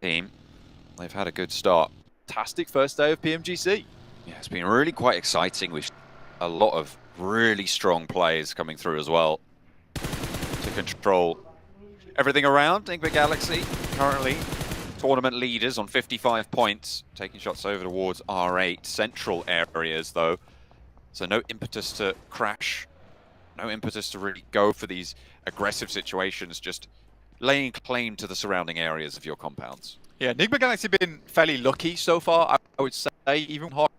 team. They've had a good start. Fantastic first day of PMGC. Yeah, it's been really quite exciting with a lot of really strong players coming through as well to control everything around. Enigma Galaxy currently tournament leaders on 55 points, taking shots over towards R8 central areas though. So no impetus to crash, no impetus to really go for these aggressive situations, just laying claim to the surrounding areas of your compounds. Yeah, Enigma Galaxy have been fairly lucky so far, I would say, even Hawk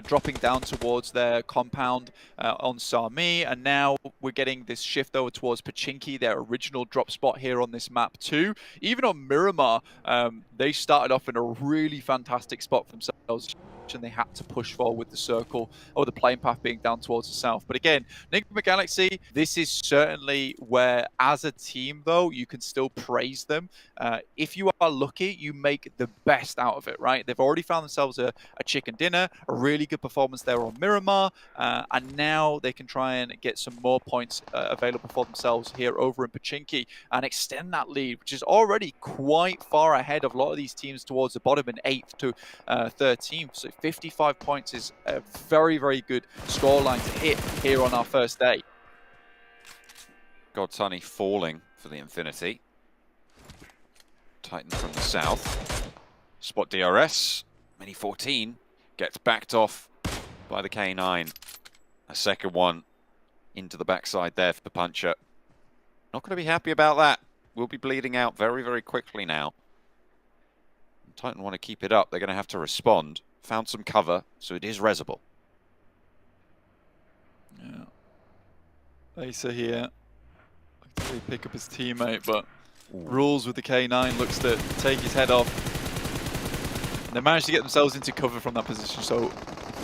dropping down towards their compound on Sami, and now we're getting this shift over towards Pachinki, their original drop spot here on this map too. Even on Miramar, they started off in a really fantastic spot for themselves, and they had to push forward with the circle or the playing path being down towards the south. But again, Enigma Galaxy, this is certainly where, as a team though, you can still praise them. If you are lucky, you make the best out of it, right? They've already found themselves a chicken dinner, a really good performance there on Miramar, and now they can try and get some more points available for themselves here over in Pachinki and extend that lead, which is already quite far ahead of a lot of these teams towards the bottom in 8th to 13th. So 55 points is a very, very good scoreline to hit here on our first day. Godsunny falling for the Infinity. Titan from the south. Spot DRS. Mini 14 gets backed off by the K9. A second one into the backside there for the puncher. Not going to be happy about that. We'll be bleeding out very, very quickly now. Titan want to keep it up. They're going to have to respond. Found some cover, so it is resable. Yeah. Asa here. They pick up his teammate, but Rules with the K9 looks to take his head off. And they managed to get themselves into cover from that position, so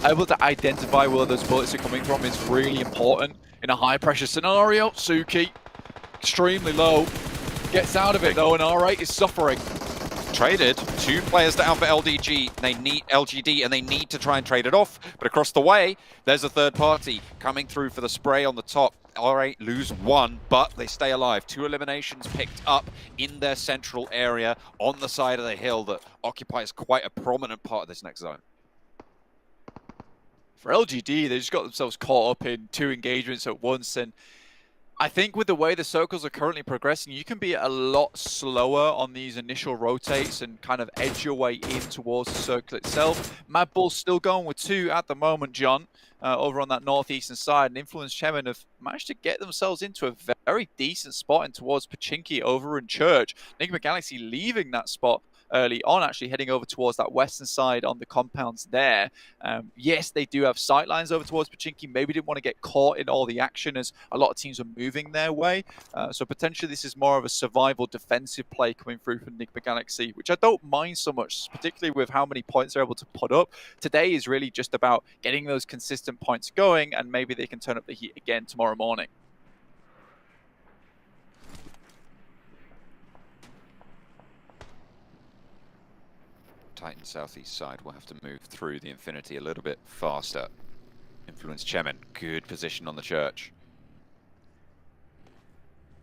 able to identify where those bullets are coming from is really important in a high pressure scenario. Suki, extremely low, gets out of it though, and R8 is suffering. Traded, 2 players down for LDG. They need LGD and they need to try and trade it off. But across the way, there's a third party coming through for the spray on the top. R8 lose 1, but they stay alive. 2 eliminations picked up in their central area on the side of the hill that occupies quite a prominent part of this next zone. For LGD, they just got themselves caught up in 2 engagements at once, and I think with the way the circles are currently progressing, you can be a lot slower on these initial rotates and kind of edge your way in towards the circle itself. Mad Bull's still going with 2 at the moment, John, over on that northeastern side. And Influence Chairman have managed to get themselves into a very decent spot in towards Pachinki over in Church. Enigma Galaxy leaving that spot early on, actually heading over towards that western side on the compounds there. Yes, they do have sightlines over towards Pachinki. Maybe didn't want to get caught in all the action as a lot of teams are moving their way. So potentially this is more of a survival defensive play coming through from Enigma Galaxy, which I don't mind so much, particularly with how many points they're able to put up. Today is really just about getting those consistent points going, and maybe they can turn up the heat again tomorrow morning. Titan southeast side will have to move through the Infinity a little bit faster. Influence Chemin, good position on the Church.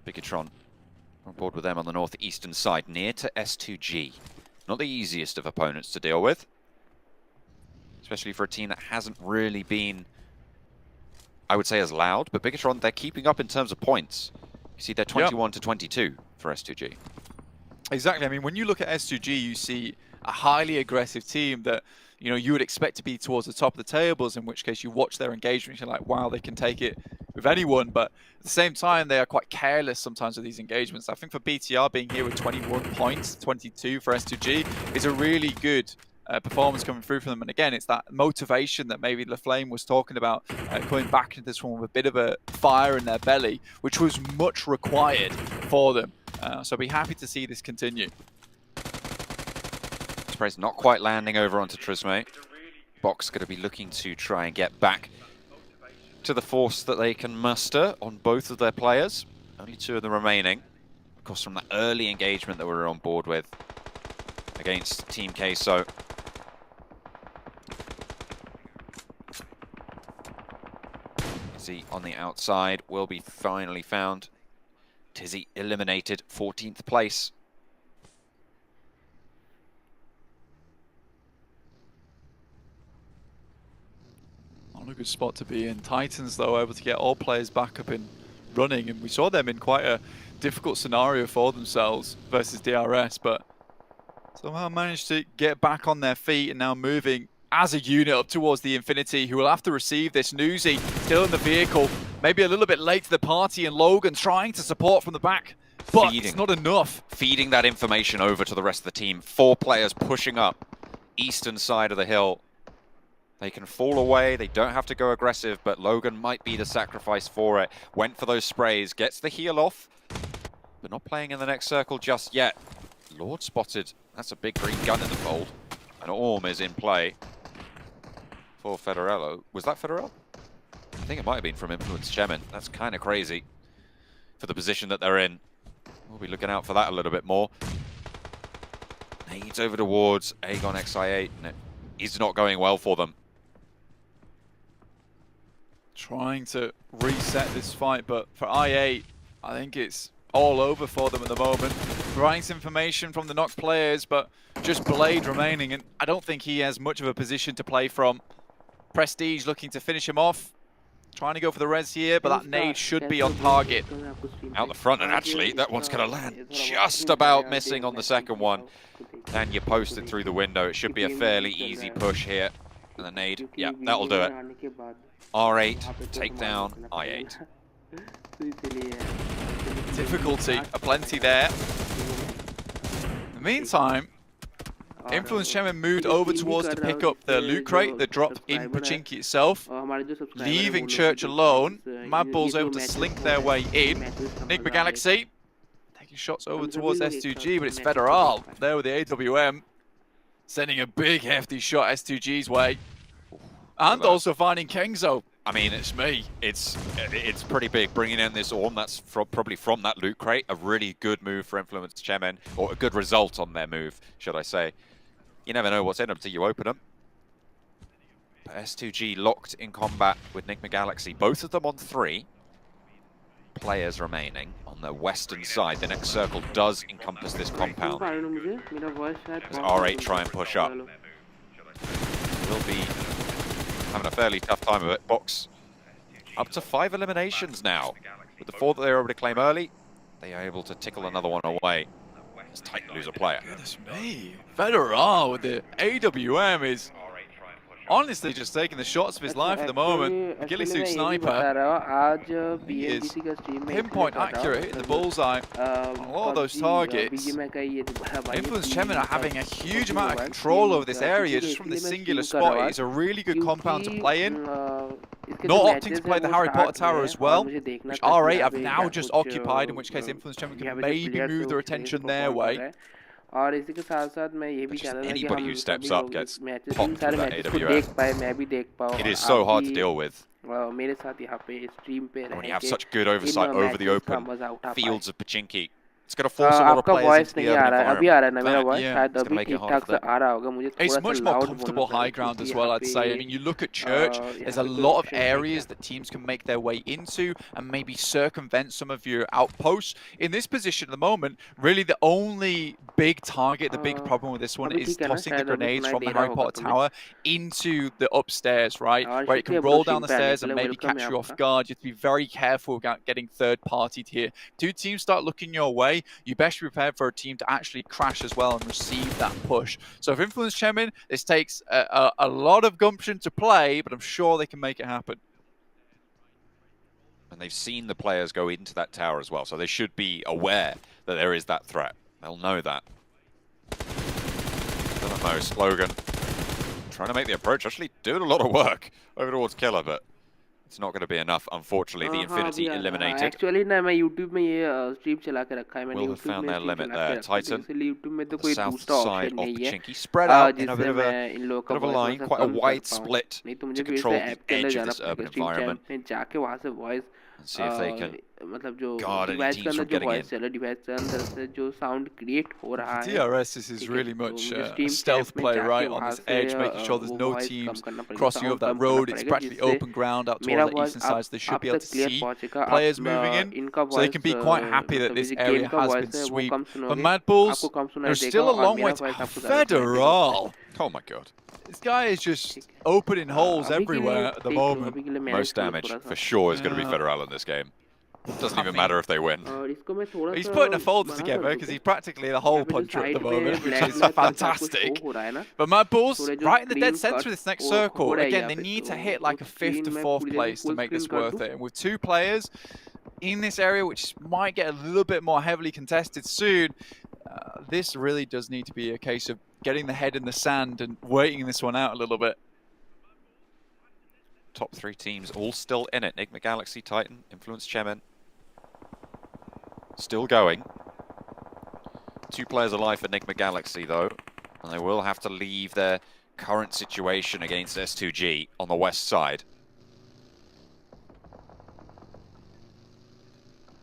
Bigatron on board with them on the northeastern side, near to S2G. Not the easiest of opponents to deal with, especially for a team that hasn't really been, I would say, as loud. But Bigatron, they're keeping up in terms of points. You see they're 21 to 22 for S2G. Exactly. I mean, when you look at S2G, you see a highly aggressive team that, you know, you would expect to be towards the top of the tables, in which case you watch their engagement, you're like, wow, they can take it with anyone. But at the same time, they are quite careless sometimes with these engagements. I think for BTR being here with 21 points, 22 for S2G, is a really good performance coming through from them. And again, it's that motivation that maybe LaFlame was talking about, coming back into this one with a bit of a fire in their belly, which was much required for them. So I'll be happy to see this continue. Spray's not quite landing over onto Trisme. Box going to be looking to try and get back to the force that they can muster on both of their players. Only 2 of them remaining. Of course, from that early engagement that we were on board with against Team Queso. Tizzy on the outside will be finally found. Tizzy eliminated, 14th place. Not a good spot to be in. Titans, though, able to get all players back up and running, and we saw them in quite a difficult scenario for themselves versus DRS, but somehow managed to get back on their feet and now moving as a unit up towards the Infinity, who will have to receive this. Newsy still in the vehicle, maybe a little bit late to the party, and Logan trying to support from the back, but it's not enough. Feeding that information over to the rest of the team. 4 players pushing up eastern side of the hill. They can fall away, they don't have to go aggressive, but Logan might be the sacrifice for it. Went for those sprays, gets the heal off, but not playing in the next circle just yet. Lord spotted, that's a big green gun in the fold. And Orm is in play for Federello. Was that Federello? I think it might have been from Influence Chemin. That's kind of crazy for the position that they're in. We'll be looking out for that a little bit more. Nades over towards Aegon XI8, and it is not going well for them. Trying to reset this fight, but for I8, I think it's all over for them at the moment. Providing some information from the knocked players, but just Blade remaining, and I don't think he has much of a position to play from. Prestige looking to finish him off. Trying to go for the res here, but that nade should be on target. Out the front, and actually, that one's going to land just about missing on the second one. And you post it through the window. It should be a fairly easy push here. And the nade, yeah, that'll do it. R8, take down I8. Difficulty aplenty there. In the meantime, Influence Chemin moved over towards to pick up the loot crate that dropped in Pochinki itself, leaving Church alone. Mad Bull's able to slink their way in. Enigma Galaxy taking shots over towards S2G, but it's Federal there with the AWM, sending a big hefty shot S2G's way. And also finding Kengzo. I mean, it's me. It's pretty big. Bringing in this Orm, that's probably from that loot crate. A really good move for Influence Chemin, or a good result on their move, should I say. You never know what's in them until you open them. But S2G locked in combat with Enigma Galaxy. Both of them on 3 players remaining on the western side. The next circle does encompass this compound. As R8 try and push up. Will be having a fairly tough time of it. Box up to 5 eliminations now. With the 4 that they were able to claim early, they are able to tickle another one away. It's tight to lose a player. Goodness me. Federal with the AWM is honestly just taking the shots of his life at the moment. Ghillie Suit Sniper. He is pinpoint accurate, hitting the bullseye on a lot of those targets. Influence Chemin are having a huge amount of control over this area just from this singular spot. It's a really good compound to play in. Not opting to play the Harry Potter Tower as well, which R8 have now just occupied, in which case Influence Chemin can maybe move their attention their way. Just anybody who steps up gets popped with that AWM. It is so hard to deal with. When you have such good oversight over the open fields of Pochinki, it's going to force a lot of players into the urban environment. Yeah, it's going to make it hard for them. It's much more comfortable high ground as well, I'd say. I mean, you look at Church, there's a lot of areas that teams can make their way into and maybe circumvent some of your outposts. In this position at the moment, really the only big target, the big problem with this one is tossing the grenades from the Harry Potter Tower into the upstairs, right? Where it can roll down the stairs and maybe catch you off guard. You have to be very careful about getting third-partied here. 2 teams start looking your way, you best be prepared for a team to actually crash as well and receive that push. So if Influence Chemin, this takes a lot of gumption to play, but I'm sure they can make it happen. And they've seen the players go into that tower as well, so they should be aware that there is that threat. They'll know that. For the most, Logan trying to make the approach, actually doing a lot of work over towards Killer, but it's not going to be enough. Unfortunately, the Infinity eliminated. Will have found their limit there. Titan, the south side of Pochinki, spread out in a bit of a line, quite a wide split to control the edge of this urban environment. And see if they can मतलब जो God, any device के teams अंदर from जो getting voice in. चल रहा है device के अंदर से जो साउंड क्रिएट हो रहा है DRS, this is ठीक है really तो much मुझे a स्ट्रीम stealth चैट में play जाके right on वहाँ this से edge, making sure there's वो no वॉइस कम teams करना पड़ेगा crossing over साउंड that कम करना road. It's पड़ेगा practically जिससे open ground out मेरा towards the voice eastern side, so they should आप be able तक to क्लियर see पहुँचेगा players आप moving in. इनका So they voice can be quite happy that मतलब this जो गेम area का has वॉइस been है वो swept. कम For सुनोगे Mad Bulls, आपको कम सुनाई there's देगा still a और long way मेरा to... वॉइस आपको ज़्यादा सुनाई देगा Federal! Oh my God. This guy is just ठीक है opening holes अभी के लिए everywhere at the देख लो moment. अभी के लिए मैनेज Most कर लो damage थोड़ा for सा sure is going to be Yeah. Federal in this game. Doesn't I even mean, matter if they win. और इसको मैं थोड़ा he's सा putting a folder बड़ा together कर दूँ because क्या he's practically the यहाँ hole पे जो puncher at the साइड पे moment, which black is black करके आपको शो fantastic. हो रहा है ना But Mad Bulls, थोड़े जो right in the dead screen centre cut of this next हो circle. रहा है Again, यहाँ they पे need तो to hit वो like a 5th screen to मैं 4th पूरी तरह से place to full make screen this कर worth दूँ it. And with 2 players in this area, which might get a little bit more heavily contested soon, this really does need to be a case of getting the head in the sand and waiting this one out a little bit. Top 3 teams all still in it. Enigma Galaxy, Titan, Influence Chemin. Still going. 2 players alive for Enigma Galaxy though. And they will have to leave their current situation against S2G on the west side.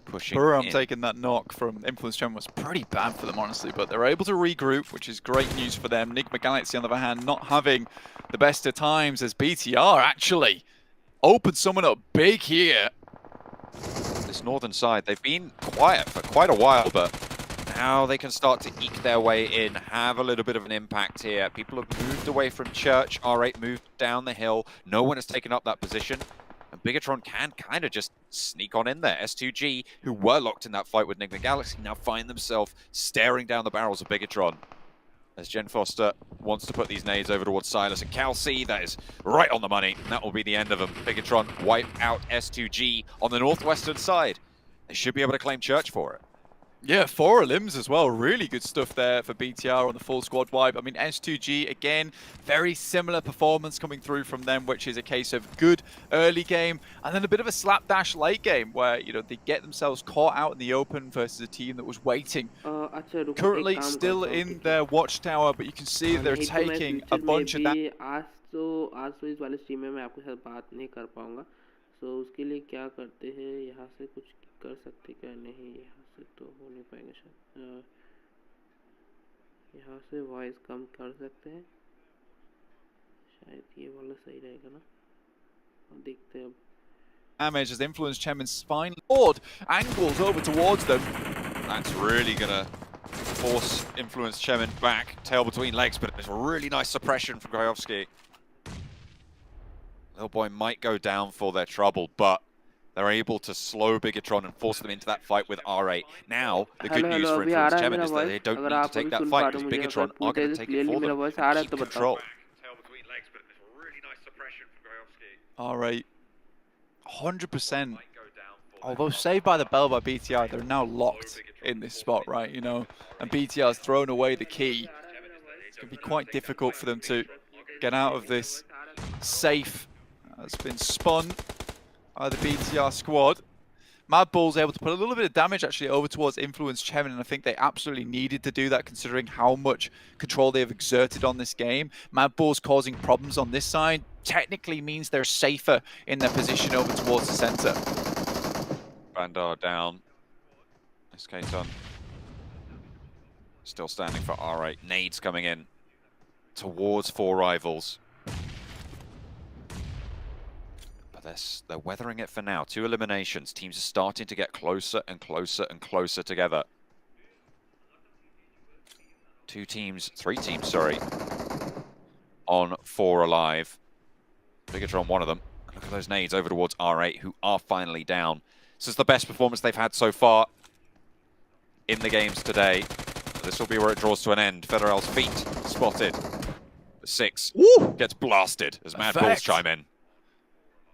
Pushing Buriram in. taking that knock from Influence Gem was pretty bad for them, honestly, but they're able to regroup, which is great news for them. Enigma Galaxy, on the other hand, not having the best of times as BTR actually opened someone up big here. This northern side, they've been quiet for quite a while, but now they can start to eke their way in, have a little bit of an impact here. People have moved away from Church, R8 moved down the hill. No one has taken up that position. And Bigatron can kind of just sneak on in there. S2G, who were locked in that fight with Enigma Galaxy, now find themselves staring down the barrels of Bigatron. As Jen Foster wants to put these nades over towards Silas and Cal C, that is right on the money. And that will be the end of them. Bigatron wipe out S2G on the northwestern side. They should be able to claim Church for it. Yeah, 4 limbs as well. Really good stuff there for BTR on the full squad wipe. I mean, S2G, again, very similar performance coming through from them, which is a case of good early game and then a bit of a slapdash late game where, you know, they get themselves caught out in the open versus a team that was waiting. अच्छा रुको Currently एक काम still करता हूँ, in ठीक है? their watchtower, but you can see they're नहीं तो मैं taking a फ्यूचर में bunch of that. भी आज तो इस वाले स्ट्रीम में मैं आपके साथ बात नहीं कर पाऊँगा सो उसके लिए क्या करते हैं यहाँ से कुछ कर सकते क्या नहीं यहाँ से तो हो नहीं पाएंगे शायद यहाँ से वॉइस कम कर सकते हैं शायद ये वाला सही रहेगा ना देखते हैं अब Damage as Influence Chemin's finally Lord angles over towards them. That's really going to force Influence Chemin back, tail between legs, but it's a really nice suppression from Grajowski. Little boy might go down for their trouble, but they're able to slow Bigatron and force them into that fight with R8. Now, the good news for Influence Chemin is that they don't need to take that fight because Bigatron are going to take it for them and keep control. R8, 100%. Although saved by the bell by BTR, they're now locked in this spot, right? You know, and BTR's thrown away the key. It's going to be quite difficult for them to get out of this safe. It's been spun by the BTR squad. Mad Bull's able to put a little bit of damage actually over towards Influence Chemin, and I think they absolutely needed to do that considering how much control they've exerted on this game. Mad Bull's causing problems on this side technically means they're safer in their position over towards the center. Bandar down. SK-Ton still standing for R8. Nades coming in towards 4 rivals. They're weathering it for now. 2 eliminations. Teams are starting to get closer and closer and closer together. 3 teams, sorry, on 4 alive. Bigatron, one of them. Look at those nades over towards R8, who are finally down. This is the best performance they've had so far in the games today. This will be where it draws to an end. Federal's feet spotted. 6 gets blasted as Mad Bulls chime in.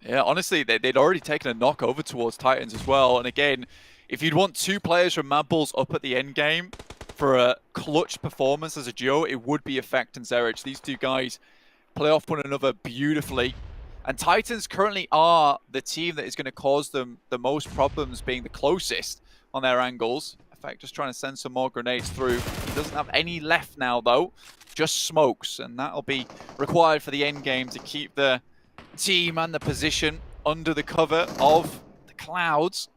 Yeah, honestly, they'd already taken a knock over towards Titans as well. And again, if you'd want 2 players from Mad Bulls up at the end game for a clutch performance as a duo, it would be Effect and Zerich. These 2 guys play off one another beautifully. And Titans currently are the team that is going to cause them the most problems, being the closest on their angles. Effect just trying to send some more grenades through. He doesn't have any left now, though. Just smokes. And that'll be required for the end game to keep the team and the position under the cover of the clouds.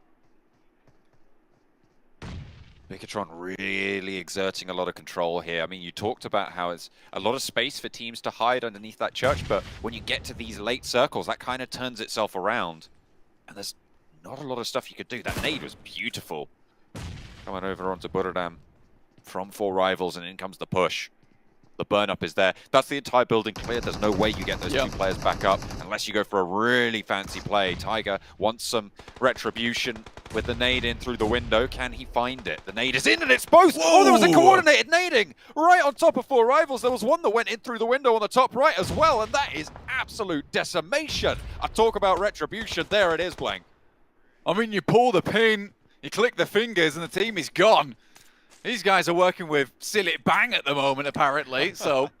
Bicatron really exerting a lot of control here. I mean, you talked about how it's a lot of space for teams to hide underneath that church, but when you get to these late circles, that kind of turns itself around. And there's not a lot of stuff you could do. That nade was beautiful. Coming over onto Buriram from 4 rivals, and in comes the push. The burn-up is there. That's the entire building cleared. There's no way you get those 2 players back up unless you go for a really fancy play. Tiger wants some retribution with the nade in through the window. Can he find it? The nade is in, and it's both! Whoa. Oh, there was a coordinated nading right on top of 4 rivals. There was one that went in through the window on the top right as well, and that is absolute decimation. I talk about retribution. There it is, Blank. I mean, you pull the pin, you click the fingers, and the team is gone. These guys are working with Silly Bang at the moment, apparently, so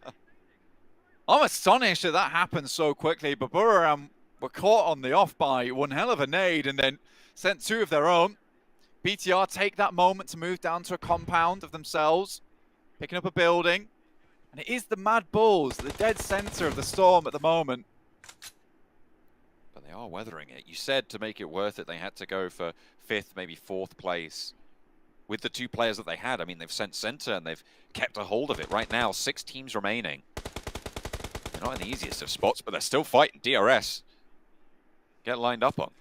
I'm astonished that that happened so quickly, but Buriram were caught on the off by one hell of a nade and then sent 2 of their own. BTR take that moment to move down to a compound of themselves, picking up a building, and it is the Mad Bulls, the dead center of the storm at the moment. But they are weathering it. You said to make it worth it, they had to go for 5th, maybe 4th place. With the 2 players that they had, I mean, they've sent center and they've kept a hold of it. Right now, 6 teams remaining. They're not in the easiest of spots, but they're still fighting. DRS get lined up on.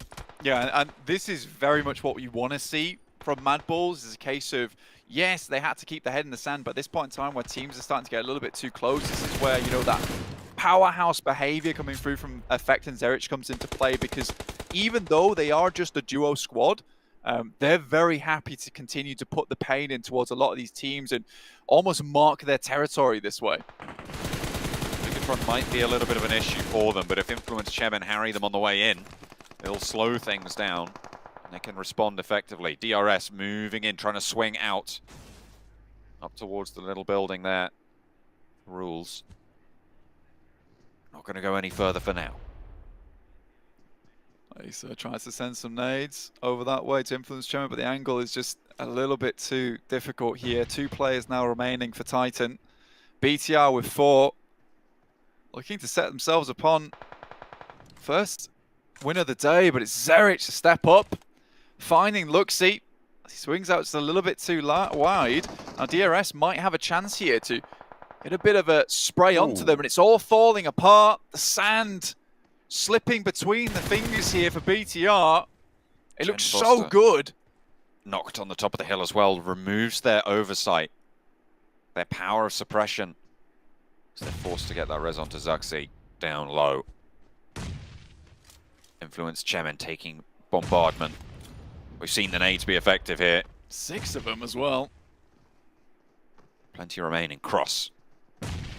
Yeah, and this is very much what you want to see from Mad Bulls. Is a case of, yes, they had to keep their head in the sand, but at this point in time where teams are starting to get a little bit too close, this is where, you know, that powerhouse behavior coming through from Effect and Zerich comes into play, because even though they are just a duo squad, they're very happy to continue to put the pain in towards a lot of these teams and almost mark their territory this way. Bicatron might be a little bit of an issue for them, but if Influence Chemin harry them on the way in, it'll slow things down and they can respond effectively. DRS moving in, trying to swing out up towards the little building there. Rules. Not going to go any further for now. Asa tries to send some nades over that way to Influence Chemin, but the angle is just a little bit too difficult here. 2 players now remaining for Titan. BTR with 4. Looking to set themselves upon first win of the day, but it's Zerich to step up. Finding Luxie. He swings out just a little bit too wide. Now DRS might have a chance here to get a bit of a spray onto them, and it's all falling apart. The sand slipping between the fingers here for BTR. It looks so good. Knocked on the top of the hill as well. Removes their oversight. Their power of suppression. So they're forced to get that res onto Zuxi. Down low. Influence Chemin taking bombardment. We've seen the nades be effective here. 6 of them as well. Plenty remaining. Cross.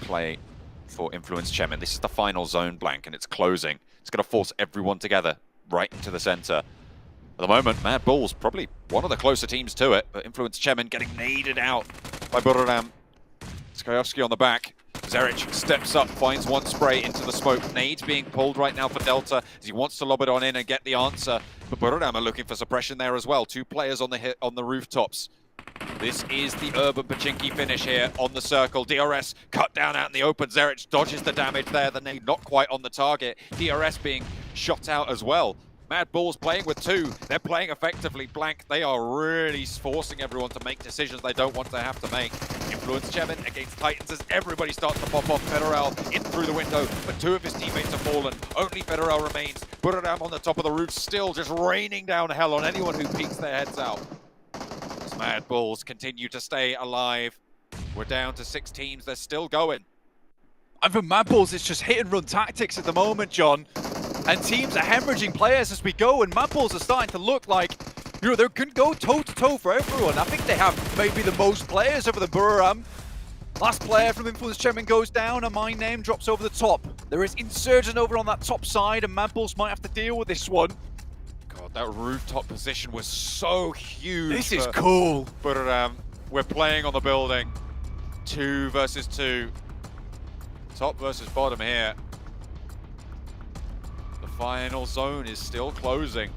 Play for Influence Chemin. This is the final zone, Blank, and it's closing. It's going to force everyone together right into the center. At the moment, Mad Bulls probably one of the closer teams to it, but Influence Chemin getting naded out by Buriram. Skayovsky on the back. Zerich steps up, finds one spray into the smoke. Nades being pulled right now for Delta as he wants to lob it on in and get the answer. But Buriram are looking for suppression there as well. 2 players on the rooftops. This is the Urban Pachinki finish here on the circle. DRS cut down out in the open. Zerich dodges the damage there. The nade not quite on the target. DRS being shot out as well. Mad Bulls playing with 2. They're playing effectively. Blank, they are really forcing everyone to make decisions they don't want to have to make. Influence Chemin against Titans as everybody starts to pop off. Federal in through the window, but 2 of his teammates have fallen. Only Federal remains. Buriram on the top of the roof, still just raining down hell on anyone who peeks their heads out. As Mad Bulls continue to stay alive. We're down to 6 teams. They're still going. And for Mad Bulls, it's just hit and run tactics at the moment, John. And teams are hemorrhaging players as we go, and Mad Bulls are starting to look like, you know, they can go toe-to-toe for everyone. I think they have maybe the most players over the Buriram. Last player from Influence Chemin goes down, and my name drops over the top. There is Insurgent over on that top side, and Mad Bulls might have to deal with this one. God, that rooftop position was so huge. This is cool. Buriram, we're playing on the building. 2 versus 2. Top versus bottom here. The final zone is still closing.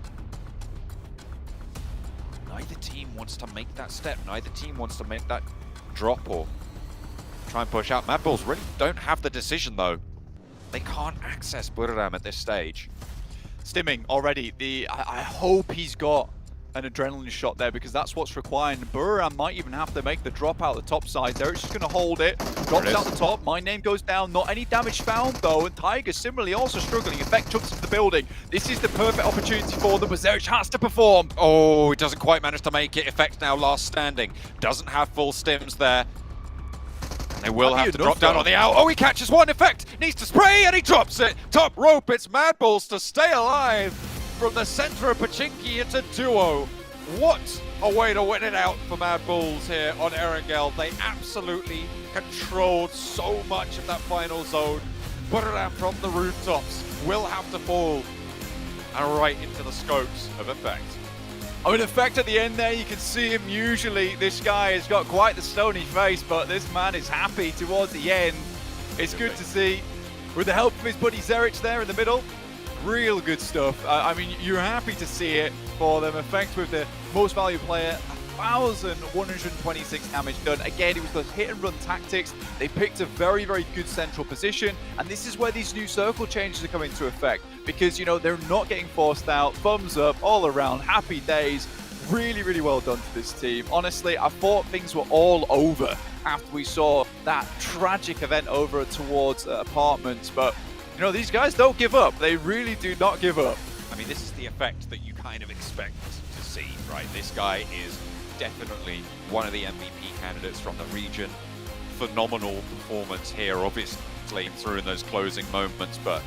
Neither team wants to make that step. Neither team wants to make that drop or try and push out. Mad Bulls really don't have the decision though. They can't access Buriram at this stage. Stimming already. I hope he's got an adrenaline shot there, because that's what's required. Buriram might even have to make the drop out the top side. They're just going to hold it. Drops out the top. My name goes down. Not any damage found, though. And Tiger similarly also struggling. Effect jumps into the building. This is the perfect opportunity for them, but Zerich has to perform. Oh, he doesn't quite manage to make it. Effect now last standing. Doesn't have full stims there. They will have to drop down on the out. Oh, he catches one. Effect needs to spray, and he drops it. Top rope. It's Mad Bulls to stay alive from the center of Pachinki into duo. What a way to win it out for Mad Bulls here on Erangel. They absolutely controlled so much of that final zone. Buriram from the rooftops will have to fall and right into the scopes of Effect. I mean, Effect at the end there, you can see him. Usually this guy has got quite the stony face, but this man is happy towards the end. It's good to see, with the help of his buddy Zerich there in the middle. Real good stuff. I mean, you're happy to see it for them. Effect with the most valuable player, 1,126 damage done. Again, it was those hit and run tactics. They picked a very, very good central position, and this is where these new circle changes are coming into effect, because, you know, they're not getting forced out. Thumbs up all around. Happy days. Really, really well done to this team. Honestly, I thought things were all over after we saw that tragic event over towards apartments, but you know, these guys don't give up. They really do not give up. I mean, this is the Effect that you kind of expect to see, right? This guy is definitely one of the MVP candidates from the region. Phenomenal performance here, obviously through in those closing moments, but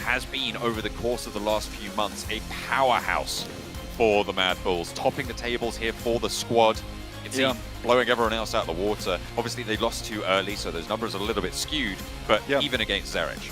has been over the course of the last few months a powerhouse for the Mad Bulls, topping the tables here for the squad. It's blowing everyone else out of the water. Obviously, they lost too early, so those numbers are a little bit skewed, but even against Zerich.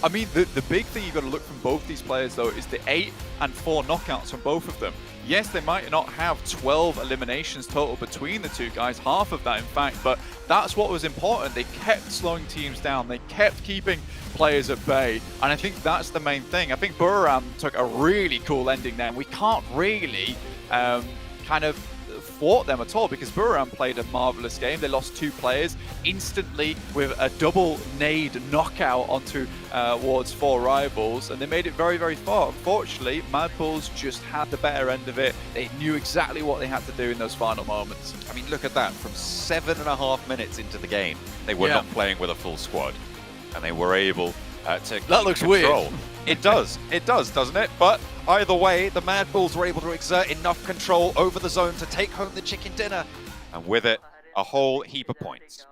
I mean, the big thing you've got to look from both these players, though, is the 8 and 4 knockouts from both of them. Yes, they might not have 12 eliminations total between the two guys, half of that, in fact, but that's what was important. They kept slowing teams down. They kept keeping players at bay, and I think that's the main thing. I think Buriram took a really cool ending there, and we can't really kind of thwart them at all, because Buriram played a marvelous game. They lost 2 players instantly with a double nade knockout onto Ward's 4 rivals, and they made it very, very far. Unfortunately, Mad Bulls just had the better end of it. They knew exactly what they had to do in those final moments. I mean, look at that. From 7.5 minutes into the game, they were not playing with a full squad, and they were able to that looks control. Weird. It does, doesn't it? But either way, the Mad Bulls were able to exert enough control over the zone to take home the chicken dinner, and with it, a whole heap of points.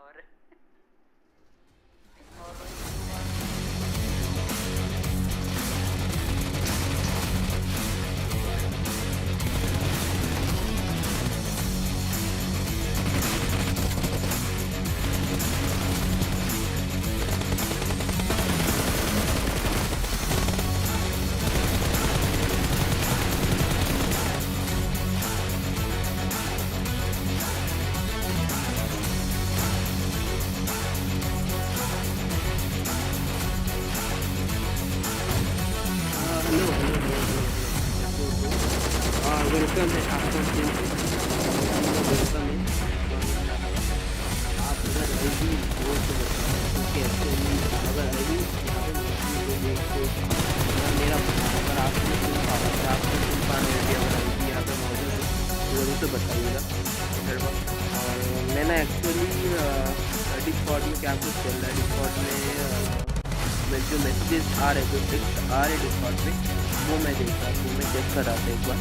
Welcome है आपका team welcome है आप अगर ID हो तो कैसे नहीं अगर आईडी मेरा अगर आपने यहाँ पे मौजूद है जरूर से बताइएगा। और मैंने एक्चुअली डिस्कॉर्ड में क्या कुछ चल रहा है, डिस्कॉर्ड में जो मैसेजेस आ रहे जो टेक्स्ट आ रहे डिस्कॉर्ड में वो मैं देख रहा हूँ, मैं चेक कर रहा था एक बार।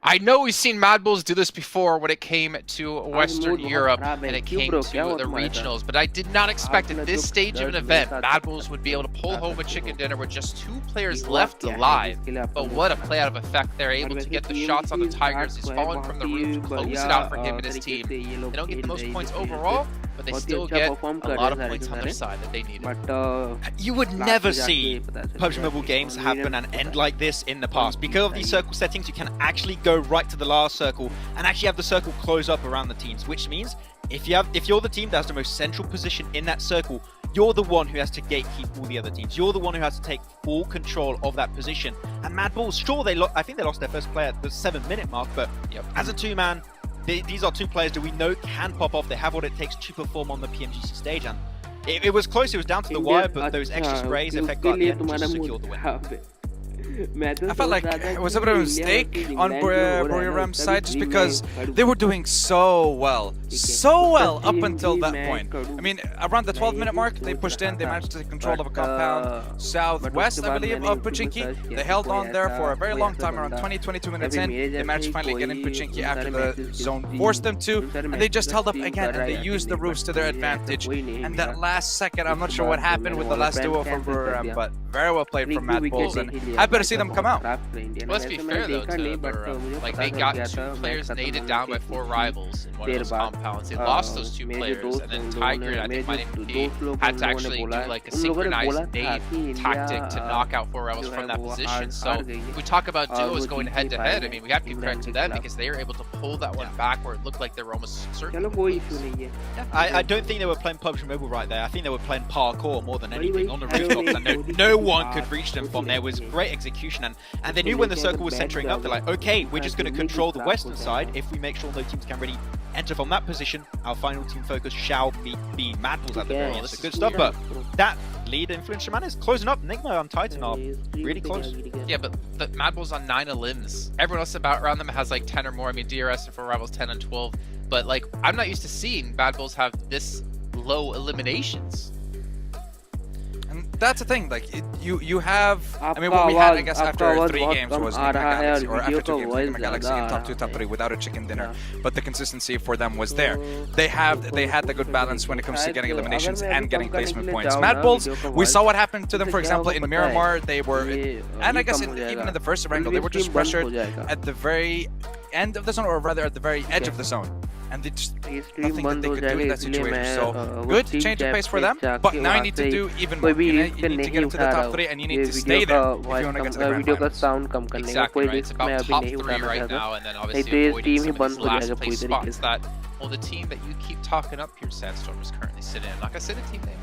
I know we've seen Mad Bulls do this before when it came to Western Europe and it came to the regionals, but I did not expect at this stage of an event Mad Bulls would be able to pull home a chicken dinner with just 2 players left alive. But what a play out of effect. They're able to get the shots on the Tigers. He's falling from the roof, close it out for him and his team. They don't get the most points overall, but but they still get a lot of points on their side that they needed. But you would never see PUBG Mobile games happen and end like this in the past. Because of these circle settings, you can actually go right to the last circle and actually have the circle close up around the teams, which means if you're the team that has the most central position in that circle, you're the one who has to gatekeep all the other teams. You're the one who has to take full control of that position. And Mad Balls, sure, I think they lost their first player at the 7-minute mark, but as a two-man, these are two players that we know can pop off. They have what it takes to perform on the PMGC stage, and it was close. It was down to the wire, but those extra sprays affect at the end just secured the win. I felt like it was a bit of a mistake on Buriram's side just because they were doing so well up until that point. I mean, around the 12-minute mark, they pushed in, they managed to take control of a compound southwest, I believe, of Pochinki. They held on there for a very long time, around 20-22 minutes in. They managed to finally get in Pochinki after the zone forced them to, and they just held up again, and they used the roofs to their advantage. And that last second, I'm not sure what happened with the last duo from Buriram, but very well played from Mad Balls, and I better see them come out. Well, let's be fair though to Buriram. Like, they got 2 players naded down by 4 rivals in one of those compounds. They lost those 2 players, and then Tiger, I think my name had to actually do like a synchronized nade tactic to knock out 4 rivals from that position. So if we talk about duos going head to head, I mean, we have to give credit to them because they were able to pull that one back where it looked like they were almost certain. I don't think they were playing PUBG Mobile right there. I think they were playing parkour more than anything on the rooftops, and no one could reach them from there. It was great execution, and they knew when the circle was centering up, they're like, okay, we're just going to control the western side. If we make sure no teams can really enter from that position, our final team focus shall be Mad Balls at the very end. So good stuff, but that lead influence Shaman is closing up. Nigma on Titan are really close. Yeah, but the Mad Balls on 9 elims. Everyone else about around them has like 10 or more. I mean, DRS and 4 rivals 10 and 12. But like, I'm not used to seeing Mad Balls have this low eliminations. And that's the thing, like, you have, I mean, what we had, I guess, after 3 games was Nigma Galaxy, or after 2 games, Nigma Galaxy in top 2, top 3 without a chicken dinner, but the consistency for them was there. They had the good balance when it comes to getting eliminations and getting placement points. Mad Balls, we saw what happened to them, for example, in Miramar. They were, and I guess even in the first wrangle, they were just pressured at the very end of the zone, or rather at the very edge of the zone. And they just nothing that they could do in that situation. So good change of pace for them, but now you need to do even more. You need to get into the top 3, and you need to stay there if you want to get to the grand finals. Exactly right. It's about top 3 right now, and then obviously avoiding some of these last place spots that, well, the team that you keep talking up here, Sandstorm, is currently sitting in. I'm not gonna say the team name.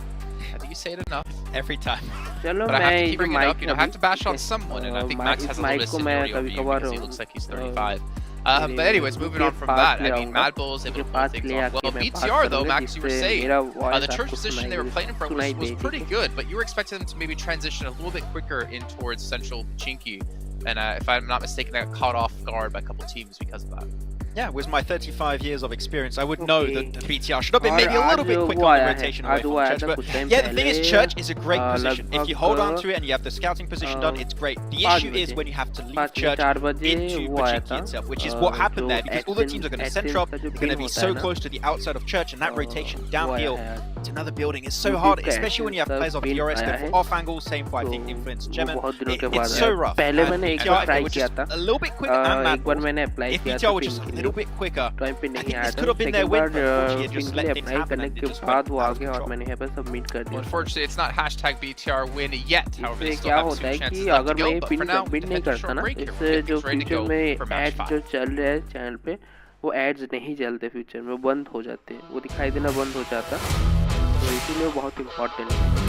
I think you say it enough every time. But I have to keep bringing it up. You know, I have to bash on someone, and I think Max has a little bit of seniority over you because he looks like he's 35. But anyways, moving on from that, I mean, Mad Bull is able to pull things off. Well, BTR though, Max, you were saying, the church position they were playing from was pretty good, but you were expecting them to maybe transition a little bit quicker in towards central Pochinki. And if I'm not mistaken, they got caught off guard by a couple teams because of that. Yeah, with my 35 years of experience, I would know that the BTR should have been maybe a little bit quicker on the rotation away from Church. But yeah, the thing is, Church is a great position. If you hold on to it and you have the scouting position done, it's great. The issue is when you have to leave Church into Pochinki itself, which is what happened there, because all the teams are going to center up, they're going to be so close to the outside of Church, and that rotation downhill to another building is so hard, especially when you have players of ERS go for off angles, same for I think Influence Gemma. It's so rough. And BTR, if they were just a little bit quicker, and Mad Balls, if BTR were just a little bit quicker, I think this could have been their win, but unfortunately just let things happen and it just went out of control. Well, unfortunately, it's not hashtag BTR win yet, however, they still have 2 chances left to go, but for now, we take a short break here. We'll get ready to go for match 5. वो ads नहीं चलते future में, बंद हो जाते हैं, वो दिखाई देना बंद हो जाता, तो इसीलिए बहुत इम्पोर्टेंट है।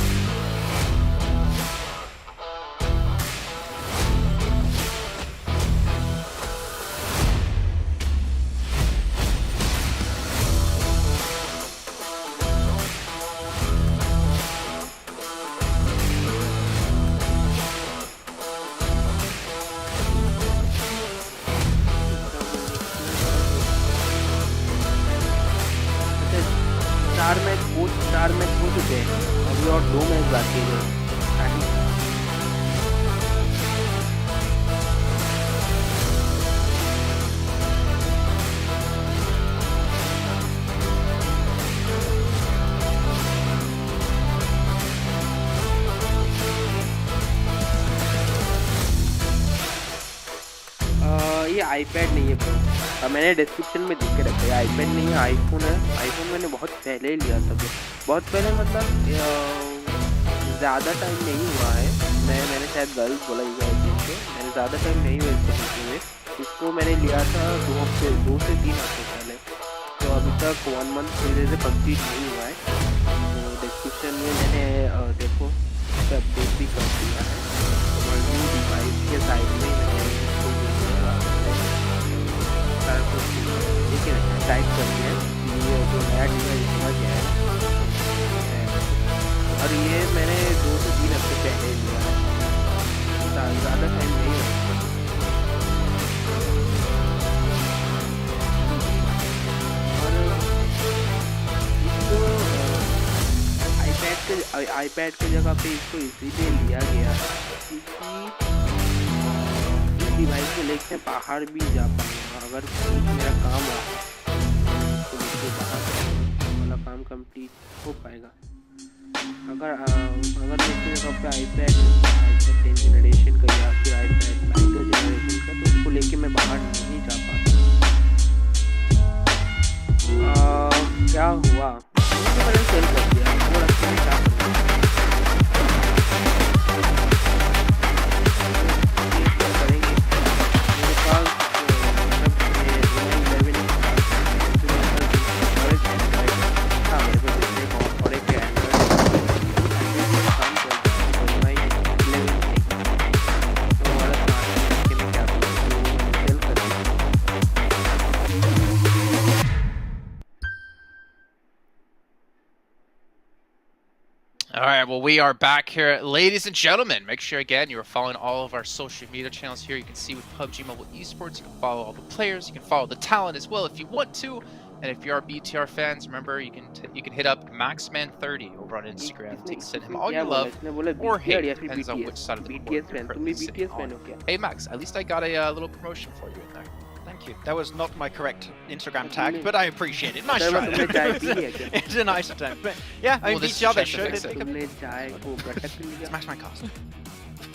चार मैच हो चुके हैं, अभी और 2 मैच बाकी हैं। ये iPad नहीं है bro, मैंने डिस्क्रिप्शन में लिख के रखा है iPad नहीं है, iPhone है। iPhone मैंने बहुत पहले ही लिया था, बहुत पहले मतलब ज़्यादा टाइम नहीं हुआ है। मैंने शायद गर्ल्स बोला ये मैंने ज़्यादा टाइम नहीं हुआ इसको लिखते हुए। इसको मैंने लिया था 2 से 3 हफ्ते पहले, तो अभी तक 1 मंथ मेरे से कंप्लीट नहीं हुआ है। तो डिस्क्रिप्शन में मैंने देखो अपडेट भी कर दिया है, डिवाइस के साइड में ठीक है टाइप कर दिया ये जो नया डिवाइस हुआ गया है, और ये मैंने 2 से 3 हफ्ते पहले लिया है, ज़्यादा टाइम नहीं है। और iPad के जगह पे इसको इसीलिए लिया गया है क्योंकि इस डिवाइस को लेकर बाहर भी जा पाऊँगा। अगर मेरा काम आ तो मुझे बाहर वाला काम कंप्लीट हो पाएगा। अगर इसकी जगह पे iPad 10 जनरेशन का या फिर iPad 9 जनरेशन का, तो उसको लेके मैं बाहर नहीं जा पाता। क्या हुआ मैंने सेल कर दिया, वो रखते हैं क्या करेंगे। मेरे पास All right, well, we are back here, ladies and gentlemen. Make sure, again, you are following all of our social media channels here. You can see with PUBG Mobile Esports, you can follow all the players, you can follow the talent as well if you want to. And if you are BTR fans, remember, you can hit up Maxman30 over on Instagram to send him all your love or hate, depends on which side of the court you're currently sitting on. Hey, Max, at least I got a little promotion for you in there. Thank you. That was not my correct Instagram tag, but I appreciate it. Nice try. It's a nice attempt. But yeah, I mean, BTR, they showed it. Smash my cast.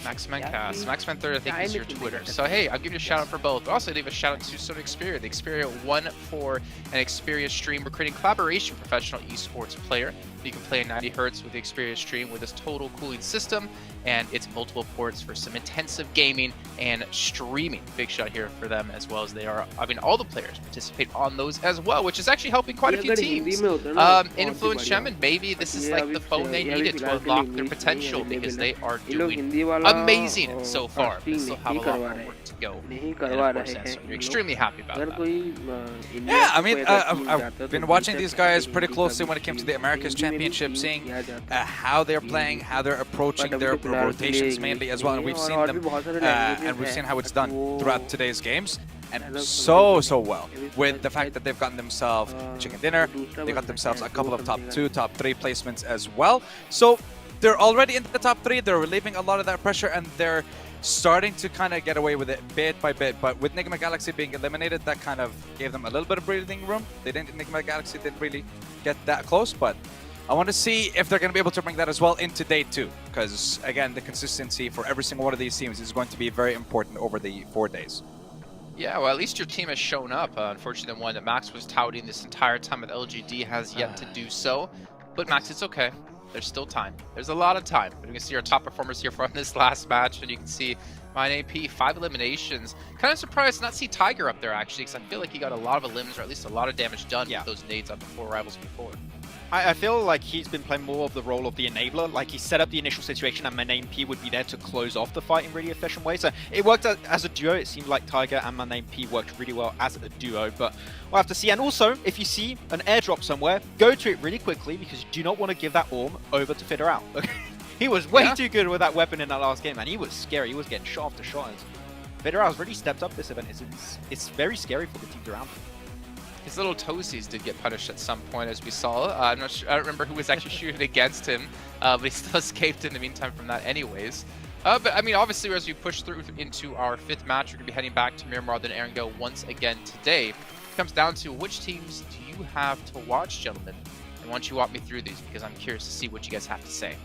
Maxmancast, Maxman30, I think is your Twitter. So hey, I'll give you a shout out for both. But also leave a shout out to Sony Xperia, the Xperia 1.4 and Xperia Stream. We're creating collaboration professional esports player. You can play in 90 Hz with the Xperia Stream with this total cooling system, and it's multiple ports for some intensive gaming and streaming. Big shout here for them as well, as they are, I mean, all the players participate on those as well, which is actually helping quite a few teams. Influence Shaman, maybe this is like the phone they needed to unlock their potential, because they are doing amazing so far. They still have a lot more work to go. And of course, we're extremely happy about that. Yeah, I mean, I've been watching these guys pretty closely when it came to the Americas Championship, seeing how they're playing, how they're approaching their rotations mainly as well, and we've seen them, and we've seen how it's done throughout today's games, and so well, with the fact that they've gotten themselves chicken dinner, they got themselves a couple of top 2, top 3 placements as well. So they're already in the top 3, they're relieving a lot of that pressure, and they're starting to kind of get away with it bit by bit. But with Nigma Galaxy being eliminated, that kind of gave them a little bit of breathing room. Nigma Galaxy didn't really get that close, but I want to see if they're going to be able to bring that as well into day 2, because again, the consistency for every single one of these teams is going to be very important over the 4 days. Yeah, well, at least your team has shown up. Unfortunately, the one that Max was touting this entire time with LGD has yet to do so. But Max, it's okay. There's still time. There's a lot of time. But you can see our top performers here from this last match, and you can see Mine AP, 5 eliminations. Kind of surprised to not see Tiger up there, actually, because I feel like he got a lot of elims, or at least a lot of damage done with those nades on the 4 rivals before. I feel like he's been playing more of the role of the enabler. Like, he set up the initial situation and Mane P would be there to close off the fight in really efficient way. So it worked as a duo. It seemed like Tiger and Mane P worked really well as a duo, but we'll have to see. And also, if you see an airdrop somewhere, go to it really quickly, because you do not want to give that Orm over to Fitter Okay? He was way too good with that weapon in that last game, and he was scary. He was getting shot after shot. Fitter really stepped up this event. It's very scary for the teams around him. His little toesies did get punished at some point, as we saw. I'm not sure, I don't remember who was actually shooting against him, but he still escaped in the meantime from that anyways. But I mean, obviously, as we push through into our 5th match, we're going to be heading back to Miramar and Erangel once again today. It comes down to which teams do you have to watch, gentlemen? And why don't you walk me through these, because I'm curious to see what you guys have to say.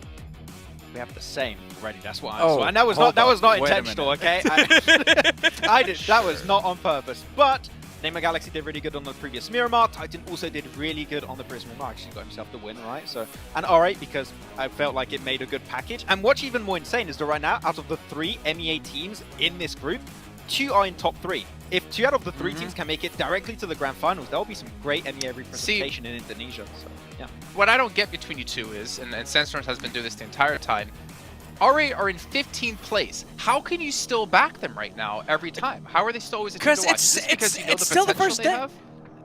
We have the same already. That's what I Oh, saw, and that was not intentional. Okay, that was not on purpose. But Neymar Galaxy did really good on the previous Miramar. Titan also did really good on the Prism Miramar. Actually got himself the win, right? So, and alright, because I felt like it made a good package. And what's even more insane is that right now, out of the 3 MEA teams in this group, 2 are in top 3. If 2 out of the 3 teams can make it directly to the grand finals, there will be some great MEA representation in Indonesia. So, yeah. What I don't get between you two is, and Sandstorm has been doing this the entire time, RA are in 15th place. How can you still back them right now every time? How are they still always a team to watch? Is this because you know it's the still the potential first they day. have?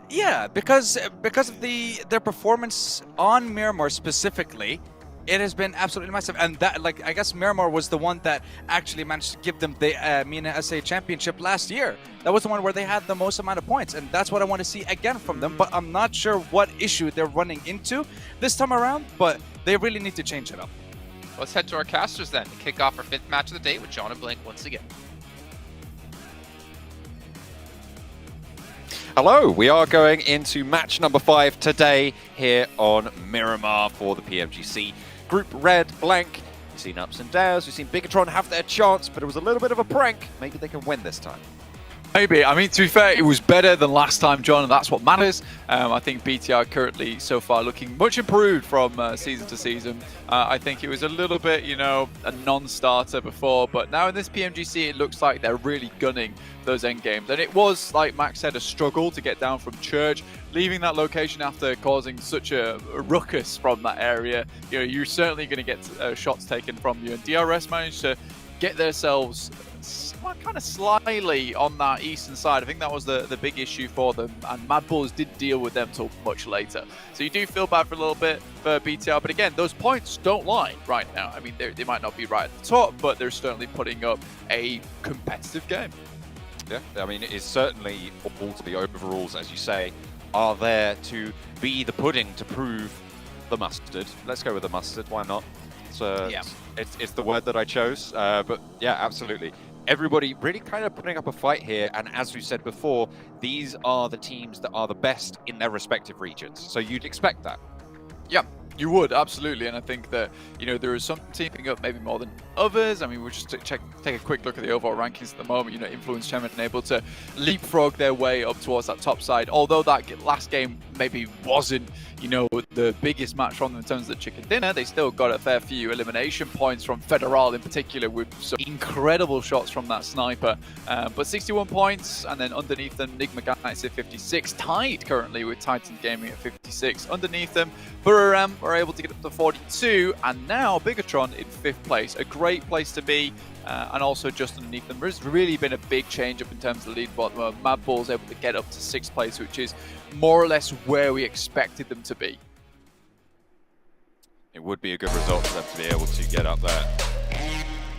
Yeah, because of their performance on Miramar specifically, it has been absolutely massive. And that, like, I guess Miramar was the one that actually managed to give them the MENA SA Championship last year. That was the one where they had the most amount of points, and that's what I want to see again from them. But I'm not sure what issue they're running into this time around, but they really need to change it up. Let's head to our casters then to kick off our 5th match of the day with John and Blink once again. Hello, we are going into match number 5 today here on Miramar for the PMGC. Group Red, Blank. We've seen ups and downs, we've seen Bigatron have their chance, but it was a little bit of a prank. Maybe they can win this time. Maybe. I mean, to be fair, it was better than last time, John, and that's what matters. I think BTR currently so far looking much improved from season to season. I think it was a little bit, you know, a non-starter before, but now in this PMGC, it looks like they're really gunning those end games. And it was, like Max said, a struggle to get down from Church, leaving that location after causing such a ruckus from that area. You know, you're certainly going to get shots taken from you. And DRS managed to get themselves kind of slyly on that eastern side. I think that was the big issue for them, and Mad Bulls did deal with them till much later. So you do feel bad for a little bit for BTR, but again, those points don't lie right now. I mean, they might not be right at the top, but they're certainly putting up a competitive game. Yeah, I mean, it is certainly all to the overalls, as you say, are there to be the pudding to prove the mustard. Let's go with the mustard, why not? It's the word that I chose, but yeah, absolutely. Everybody really kind of putting up a fight here, and as we said before, these are the teams that are the best in their respective regions, so you'd expect that. Yeah, you would, absolutely, and I think that, you know, there is some teaming up maybe more than others. I mean, we'll just take a quick look at the overall rankings at the moment. You know, Influence Chairman able to leapfrog their way up towards that top side, although that last game maybe wasn't, you know, the biggest match from them in terms of the chicken dinner. They still got a fair few elimination points from Federal in particular, with some incredible shots from that sniper. But 61 points, and then underneath them, Nigma Galaxy at 56, tied currently with Titan Gaming at 56. Underneath them, Buriram were able to get up to 42, and now Bigatron in 5th place. A great place to be. And also just underneath them, there's really been a big change up in terms of the leaderboard. Mad Bull's able to get up to 6th place, which is more or less where we expected them to be. It would be a good result for them to be able to get up there,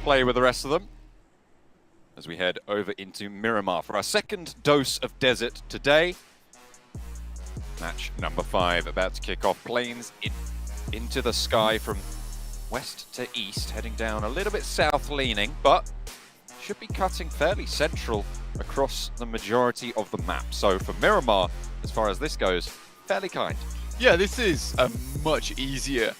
play with the rest of them, as we head over into Miramar for our 2nd dose of desert today. Match number 5 about to kick off. Planes into the sky from west to east, heading down a little bit south leaning, but should be cutting fairly central across the majority of the map. So for Miramar, as far as this goes, fairly kind. Yeah, this is a much easier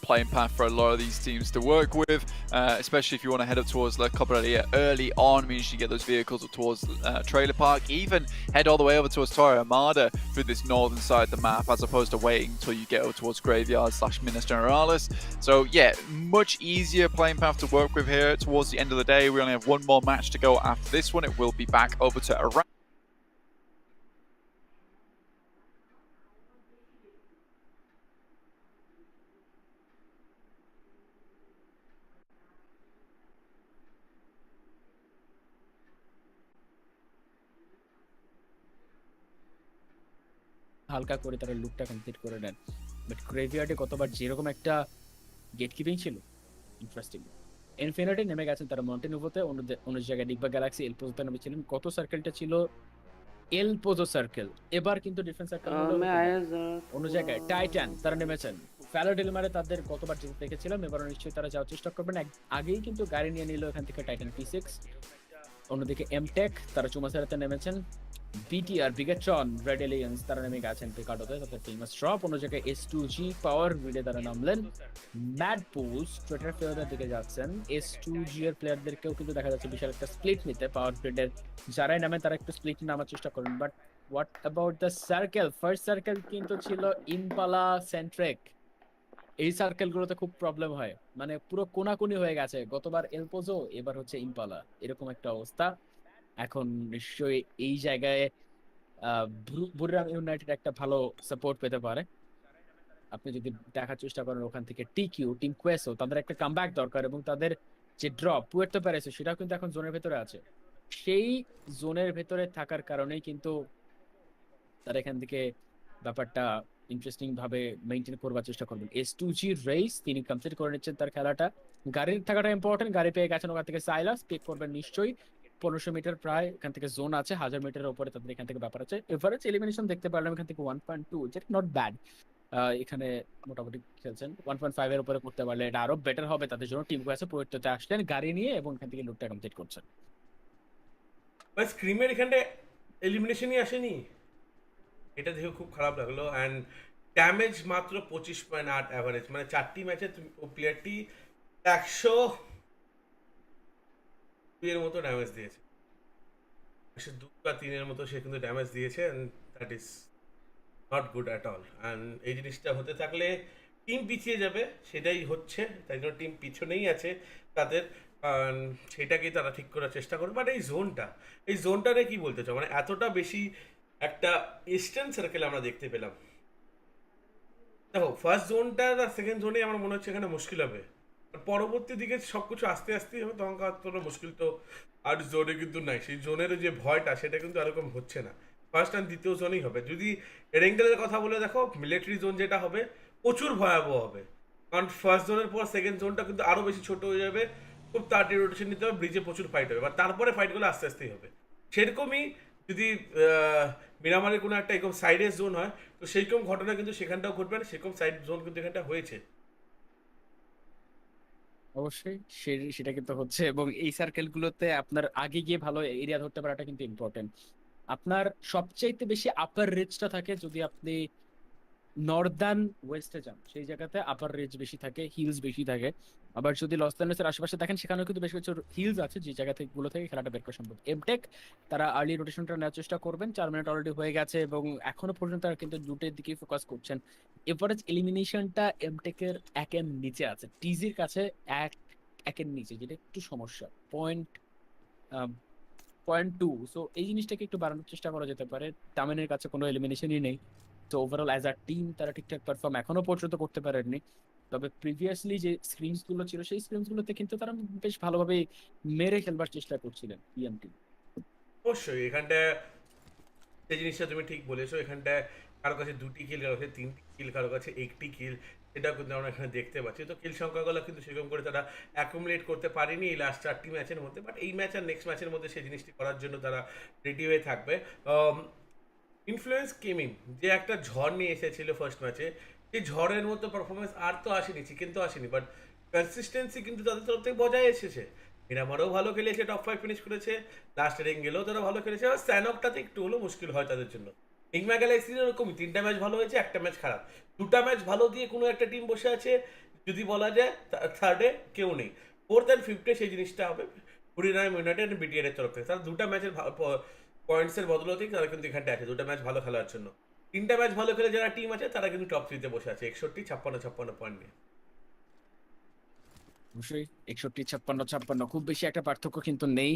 playing path for a lot of these teams to work with, especially if you want to head up towards La Cabrera early on. Means you get those vehicles up towards Trailer Park, even head all the way over towards Torre Armada through this northern side of the map, as opposed to waiting until you get over towards Graveyard / Minas Generalis. So yeah, much easier playing path to work with here. Towards the end of the day, we only have one more match to go after this one. It will be back over to Iraq. হালকা করে তারা লুকটা complete করে নেন, but গ্রেভিয়ার্ডে কতবার যেরকম একটা gate keeping ছিল, ইন্টারেস্টিং। ইনফিনিটি নেমে গেছেন তারা মন্টেনুভোতে, অন্য জায়গায় ডিগবা গ্যালাক্সি এল পোজোতে নেমেছিলেন। কত সার্কেলটা ছিল এল পোজো সার্কেল, এবার কিন্তু ডিফেন্স সার্কেল অন্য জায়গায় টাইটান তারা নেমেছেন। ফ্যালো ডেলমারে তাদের কতবার যেতে দেখেছিলাম, এবারও নিশ্চয়ই তারা যাওয়ার চেষ্টা করবেন। আগেই কিন্তু গাড়ি নিয়ে নিল এখান থেকে টাইটান P6। অন্যদিকে এমটেক তারা চুমাসারাতে নেমেছেন। বিটিআর বিগেট্রন রেড এলিয়েন্স তারা নেমে গেছেন পিকাডোতে, তাদের ফেমাস ড্রপ। অন্য জায়গায় S2G পাওয়ার গ্রিডে তারা নামলেন। ম্যাড পুলস ট্রেটার ফিল্ডের দিকে যাচ্ছেন। S2G এর প্লেয়ারদেরকেও কিন্তু দেখা যাচ্ছে বিশাল একটা স্প্লিট নিতে, পাওয়ার গ্রিডের যারাই নামে তারা একটু স্প্লিট নামার চেষ্টা করেন। But what about the circle? First circle কিন্তু ছিল ইম্পালা সেন্ট্রিক। এই সার্কেলগুলোতে খুব প্রবলেম হয়, মানে পুরো কোনাকুনি হয়ে গেছে। গতবার এলপোজো, এবার হচ্ছে ইম্পালা, এরকম একটা অবস্থা। এখন নিশ্চয়ই এই জায়গায় বুরিরাম ইউনাইটেড একটা ভালো সাপোর্ট পেতে পারে। আপনি যদি দেখার চেষ্টা করেন ওখান থেকে টিকিউ টিম কোয়েসো, তাদের একটা কামব্যাক দরকার, এবং তাদের যে ড্রপ পুয়ের্তো প্যারেসো সেটাও কিন্তু এখন জোনের ভেতরে আছে। সেই জোনের ভেতরে থাকার কারণেই কিন্তু তারা এখান থেকে ব্যাপারটা ইন্টারেস্টিং ভাবে মেইনটেইন করবার চেষ্টা করবেন। S2G রেস তিনি কমপ্লিট করে নিচ্ছেন তার খেলাটা। গাড়ির থাকাটা ইম্পর্টেন্ট, গাড়ি পেয়ে গেছেন ওখান থেকে সাইলাস, পিক করবেন নিশ্চয়ই। 1500 মিটার প্রায় এখান থেকে জোন আছে, 1000 মিটারের উপরে তাদের এখান থেকে ব্যাপার আছে। এভারেজ এলিমিনেশন দেখতে পারলাম এখান থেকে 1.2, যেটা নট ব্যাড। এখানে মোটামুটি খেলছেন। 1.5 এর উপরে করতে পারলে এটা আরো বেটার হবে তাদের জন্য। টিম কাছে পুয়ের্তোতে আসলেন গাড়ি নিয়ে এবং এখান থেকে লুটটা কমপ্লিট করছেন। বাস স্ক্রিমের এখানটা এলিমিনেশনই আসেনি, এটা দেখে খুব খারাপ লাগলো। অ্যান্ড ড্যামেজ মাত্র 25.8 অ্যাভারেজ, মানে 4টি ম্যাচে প্লেয়ারটি 100 এর মতো ড্যামেজ দিয়েছে, 2 বা 3 মতো সে কিন্তু ড্যামেজ দিয়েছে। And that is not good at all. And এই জিনিসটা হতে থাকলে টিম পিছিয়ে যাবে, সেটাই হচ্ছে। তাই জন্য টিম পিছনেই আছে তাদের, সেটাকেই তারা ঠিক করার চেষ্টা করবে। বাট এই জোনটা নিয়ে কী বলতে চাও, মানে এতটা বেশি একটা ইস্টার্ন সার্কেল আমরা দেখতে পেলাম। দেখো ফার্স্ট জোনটা আর সেকেন্ড জোনে আমার মনে হচ্ছে এখানে মুশকিল হবে, পরবর্তী দিকে সব কিছু আস্তে আস্তেই হবে, তখন তোর মুশকিল তো আর জোনে কিন্তু নাই। সেই জোনের যে ভয়টা সেটা কিন্তু এরকম হচ্ছে না। ফার্স্ট অ্যান্ড দ্বিতীয় জোনই হবে। যদি রেঙ্গেলের কথা বলে দেখো, মিলিটারি জোন যেটা হবে প্রচুর ভয়াবহ হবে, কারণ ফার্স্ট জোনের পর সেকেন্ড জোনটা কিন্তু আরও বেশি ছোট হয়ে যাবে, খুব তাড়াতাড়ি রোটেশন নিতে হবে, ব্রিজে প্রচুর ফাইট হবে, বা তারপরে ফাইটগুলো আস্তে আস্তেই হবে। সেরকমই যদি মিরামারের কোনো একটা এরকম সাইডের জোন হয়, তো সেইরকম ঘটনা কিন্তু সেখানটাও ঘটবে না, সেরকম সাইড জোন কিন্তু এখানটা হয়েছে। অবশ্যই সেটা কিন্তু হচ্ছে, এবং এই সার্কেলগুলোতে আপনার আগে গিয়ে ভালো এরিয়া ধরতে পারাটা কিন্তু ইম্পর্টেন্ট। আপনার সবচাইতে বেশি আপার রেঞ্জটা থাকে যদি আপনি নর্দার্ন ওয়েস্টে যান, সেই জায়গাতে আপার রেঞ্জ বেশি থাকে, হিলস বেশি থাকে। আবার যদি লস অ্যাঞ্জেলেসের আশেপাশে দেখেন, সেখানেও কিন্তু বেশ কিছু হিলস আছে যে জায়গা থেকে গুলো থেকে খেলাটা বের করা সম্ভব। এমটেক তারা আর্লি রোটেশনটা নেওয়ার চেষ্টা করবেন, 4 মিনিট অলরেডি হয়ে গেছে এবং এখনো পর্যন্ত তারা কিন্তু দুটের দিকেই ফোকাস করছেন। এভারেজ এলিমিনেশনটা এমটেকের 1-এর নিচে আছে, টিজির কাছে 1-1-এর নিচে, যেটা একটু সমস্যা। 0.2, সো এই জিনিসটাকে একটু বাড়ানোর চেষ্টা করা যেতে পারে। তামিনের কাছে কোনো এলিমিনেশনই নেই, তো ওভারঅল অ্যাজ আ টিম তারা ঠিকঠাক পারফর্ম এখনো পর্যন্ত করতে পারেননি। তবে প্রিভিয়াসলি যে স্ক্রিনস গুলো ছিল সেই স্ক্রিনস গুলোতে কিন্তু তারা বেশ ভালোভাবে মেরে খেলবার চেষ্টা করছিলেন পিএমটি। অবশ্যই এখানটায় সেই জিনিসটা তুমি ঠিক বলেছো, এখানটায় কারো কাছে 2টি কিল, কারো কাছে 3টি কিল, কারো কাছে 1টি কিল, এটা কিন্তু আমরা এখানে দেখতে পাচ্ছি। তো কিল সংখ্যাগুলো কিন্তু সেরকম করে তারা অ্যাকুমুলেট করতে পারেনি এই লাস্ট 4টি ম্যাচের মধ্যে, বাট এই ম্যাচ আর নেক্সট ম্যাচের মধ্যে সেই জিনিসটি করার জন্য তারা রেডি হয়ে থাকবে। ইনফ্লুয়েন্স গেমিং যে একটা ঝড় নিয়ে এসেছিল ফার্স্ট ম্যাচে, সেই ঝড়ের মতো পারফরমেন্স আর তো আসেনি, চিকেন তো আসেনি, বাট কনসিস্টেন্সি কিন্তু তাদের তরফ থেকে বজায় এসেছে। মিরামারও ভালো খেলেছে, টপ 5 ফিনিশ করেছে, লাস্টের রেঙ্গেলেও তারা ভালো খেলেছে। আর স্যানকটাতে একটু হলেও মুশকিল হয় তাদের জন্য। ইংমা গ্যালাক্সির এরকমই 3টা ম্যাচ ভালো হয়েছে, 1টা ম্যাচ খারাপ। 2টা ম্যাচ ভালো দিয়ে কোনো একটা টিম বসে আছে, যদি বলা যায় থার্ডে কেউ নেই। 4th অ্যান্ড 5th সেই জিনিসটা হবে বুরিরাম ইউনাইটেড অ্যান্ড বিটিআর এর তরফ থেকে। তারা 2টা ম্যাচের পয়েন্টসের বদলতেই তারা কিন্তু এখানটা আছে 2টা ম্যাচ ভালো খেলার জন্য। 3টা ম্যাচ ভালো খেলে যারা টিম আছে তারা কিন্তু টপ 3-তে বসে আছে 61, 56 পয়েন্ট নিয়ে। অবশ্যই 61, 56 খুব বেশি একটা পার্থক্য কিন্তু নেই,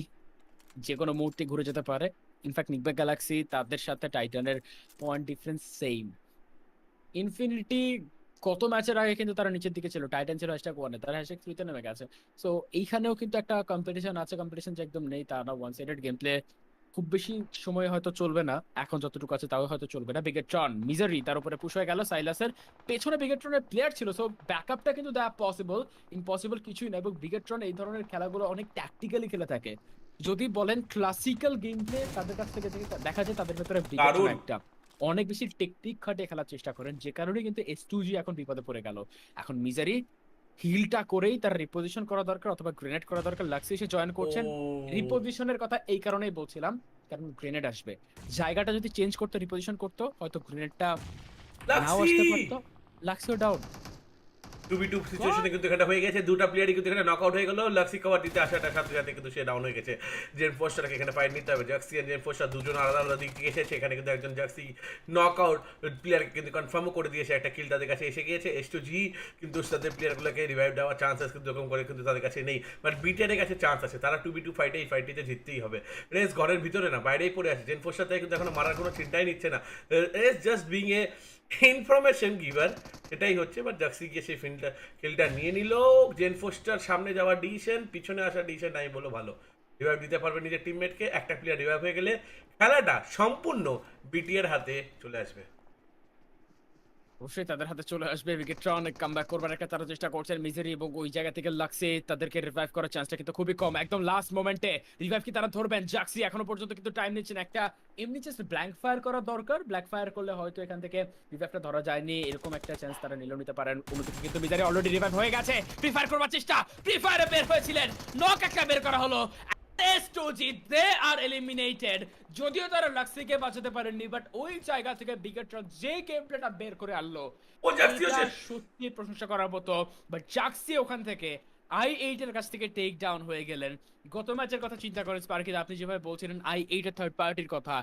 যে কোনো মুহূর্তে ঘুরে যেতে পারে। ইনফ্যাক্ট নিকবে গ্যালাক্সি তাদের সাথে টাইটানের পয়েন্ট ডিফারেন্স সেম। ইনফিনিটি কত ম্যাচের আগে কিন্তু তারা নিচের দিকে ছিল, টাইটান ছিল #1-এ, তারা #3-তে নেমে গেছে। সো এইখানেও কিন্তু একটা কম্পিটিশন আছে, কম্পিটিশন যে একদম নেই তা না। ওয়ান সাইডেড গেম প্লে খুব বেশি সময় হয়তো চলবে না, এখন যতটুকু আছে তাও হয়তো চলবে না। বিগেট্রন মিজারি তার উপরে পুশ হয়ে গেল, সাইলাসের পেছনে বিগেট্রনের প্লেয়ার ছিল, সো ব্যাকআপটা কিন্তু দেয়া পসিবল, ইম্পসিবল কিছুই না। এবং বিগেট্রন এই ধরনের খেলাগুলো অনেক ট্যাকটিক্যালি খেলে থাকে। যদি বলেন ক্লাসিক্যাল গেম প্লে তাদের কাছ থেকে দেখা যায় তাদের ভেতরে বিগেট্রন একটা অনেক বেশি টেকনিক খাটিয়ে খেলার চেষ্টা করেন, যে কারণে কিন্তু S2G এখন বিপদে পড়ে গেল। এখন মিজারি হিলটা করেই তার রিপোজিশন করা দরকার, অথবা গ্রেনেড করা দরকার। লাক্সি এসে জয়েন করছেন, রিপোজিশনের কথা এই কারণেই বলছিলাম। কারণ গ্রেনেড আসবে। জায়গাটা যদি চেঞ্জ করতো, রিপোজিশন করতো, হয়তো গ্রেনেডটা নাও লাক্সি আসতে পারতো। লাক্সিও ডাউন। 2v2 সিচুয়েশনে কিন্তু এখানে হয়ে গেছে, দুটা প্লেয়ারই কিন্তু এখানে নকআউট হয়ে গেল। লাক্সি কভার দিতে আসাটা সাথে সাথে কিন্তু সে ডাউন হয়ে গেছে। জেন ফোস্টারকে এখানে ফাইট নিতে হবে। জাক্সি আর জেন ফোস্টার দুজন আলাদা আলাদা দিক থেকে এসেছে। এখানে কিন্তু একজন জাক্সি নকআউট প্লেয়ারকে কিন্তু কনফার্মও করে দিয়েছে, একটা কিল তাদের কাছে এসে গিয়েছে। S2G কিন্তু তাদের প্লেয়ারগুলোকে রিভাইভ দেওয়ার চান্সেস কিন্তু এরকম করে কিন্তু তাদের কাছে নেই, বাট বিটিআরের কাছে চান্স আছে। তারা 2v2 ফাইটে এই ফাইটটিতে জিততেই হবে। রেস ঘরের ভিতরে না, বাইরেই পড়ে আছে। জেন ফোস্টার তাই কিন্তু এখন মারার কোনো চিন্তাই নিচ্ছে না। Race just being a information giver, সেটাই হচ্ছে। বাট জাক্সি গিয়ে সেই কিলটা নিয়ে নিল। জেন ফোস্টার সামনে যাওয়ার ডিসিশন, পিছনে আসার ডিসিশন নাই বলো ভালো। রিভাইভ দিতে পারবে নিজের টিমমেটকে। একটা প্লেয়ার রিভাইভ হয়ে গেলে খেলাটা সম্পূর্ণ বিটিআর হাতে চলে আসবে। অবশ্যই তাদের হাতে চলে আসবে। উইকেট্রন কামব্যাক করবার একটা তারা চেষ্টা করছেন। মিজারি এবং ওই জায়গা থেকে লাক্সি তাদেরকে রিভাইভ করার চান্সটা কিন্তু খুবই কম। একদম লাস্ট মোমেন্টে রিভাইভ কি তারা ধরবেন? জাক্সি এখনো পর্যন্ত কিন্তু টাইম নিচ্ছেন। একটা এমনি জাস্ট ব্ল্যাঙ্ক ফায়ার করা দরকার। ব্ল্যাঙ্ক ফায়ার করলে হয়তো এখান থেকে রিভাইভটা ধরা যায়নি, এরকম একটা চান্স তারা নিলেও নিতে পারেন। অন্যদিকে কিন্তু মিজারি অলরেডি রিভাইভ হয়ে গেছে। ফ্রি ফায়ার করবার চেষ্টা, ফ্রি ফায়ারে বের হয়েছিলেন, নক একটা বের করা হলো। S2G they are eliminated। যদিও তারা লাক্সিকে বাঁচাতে পারেননি, বাট ওই জায়গা থেকে বিগেট্রন যে গেম প্লেটা বের করে আনলো, ও জাক্সিও এটা সত্যি প্রশংসা করার মতো। বাট জাক্সি ওখান থেকে i8 এর কাছ থেকে টেক ডাউন হয়ে গেলেন। গত ম্যাচের কথা চিন্তা করেন স্পার্কিদ, আপনি যেভাবে বলছিলেন i8 এর থার্ড পার্টির কথা,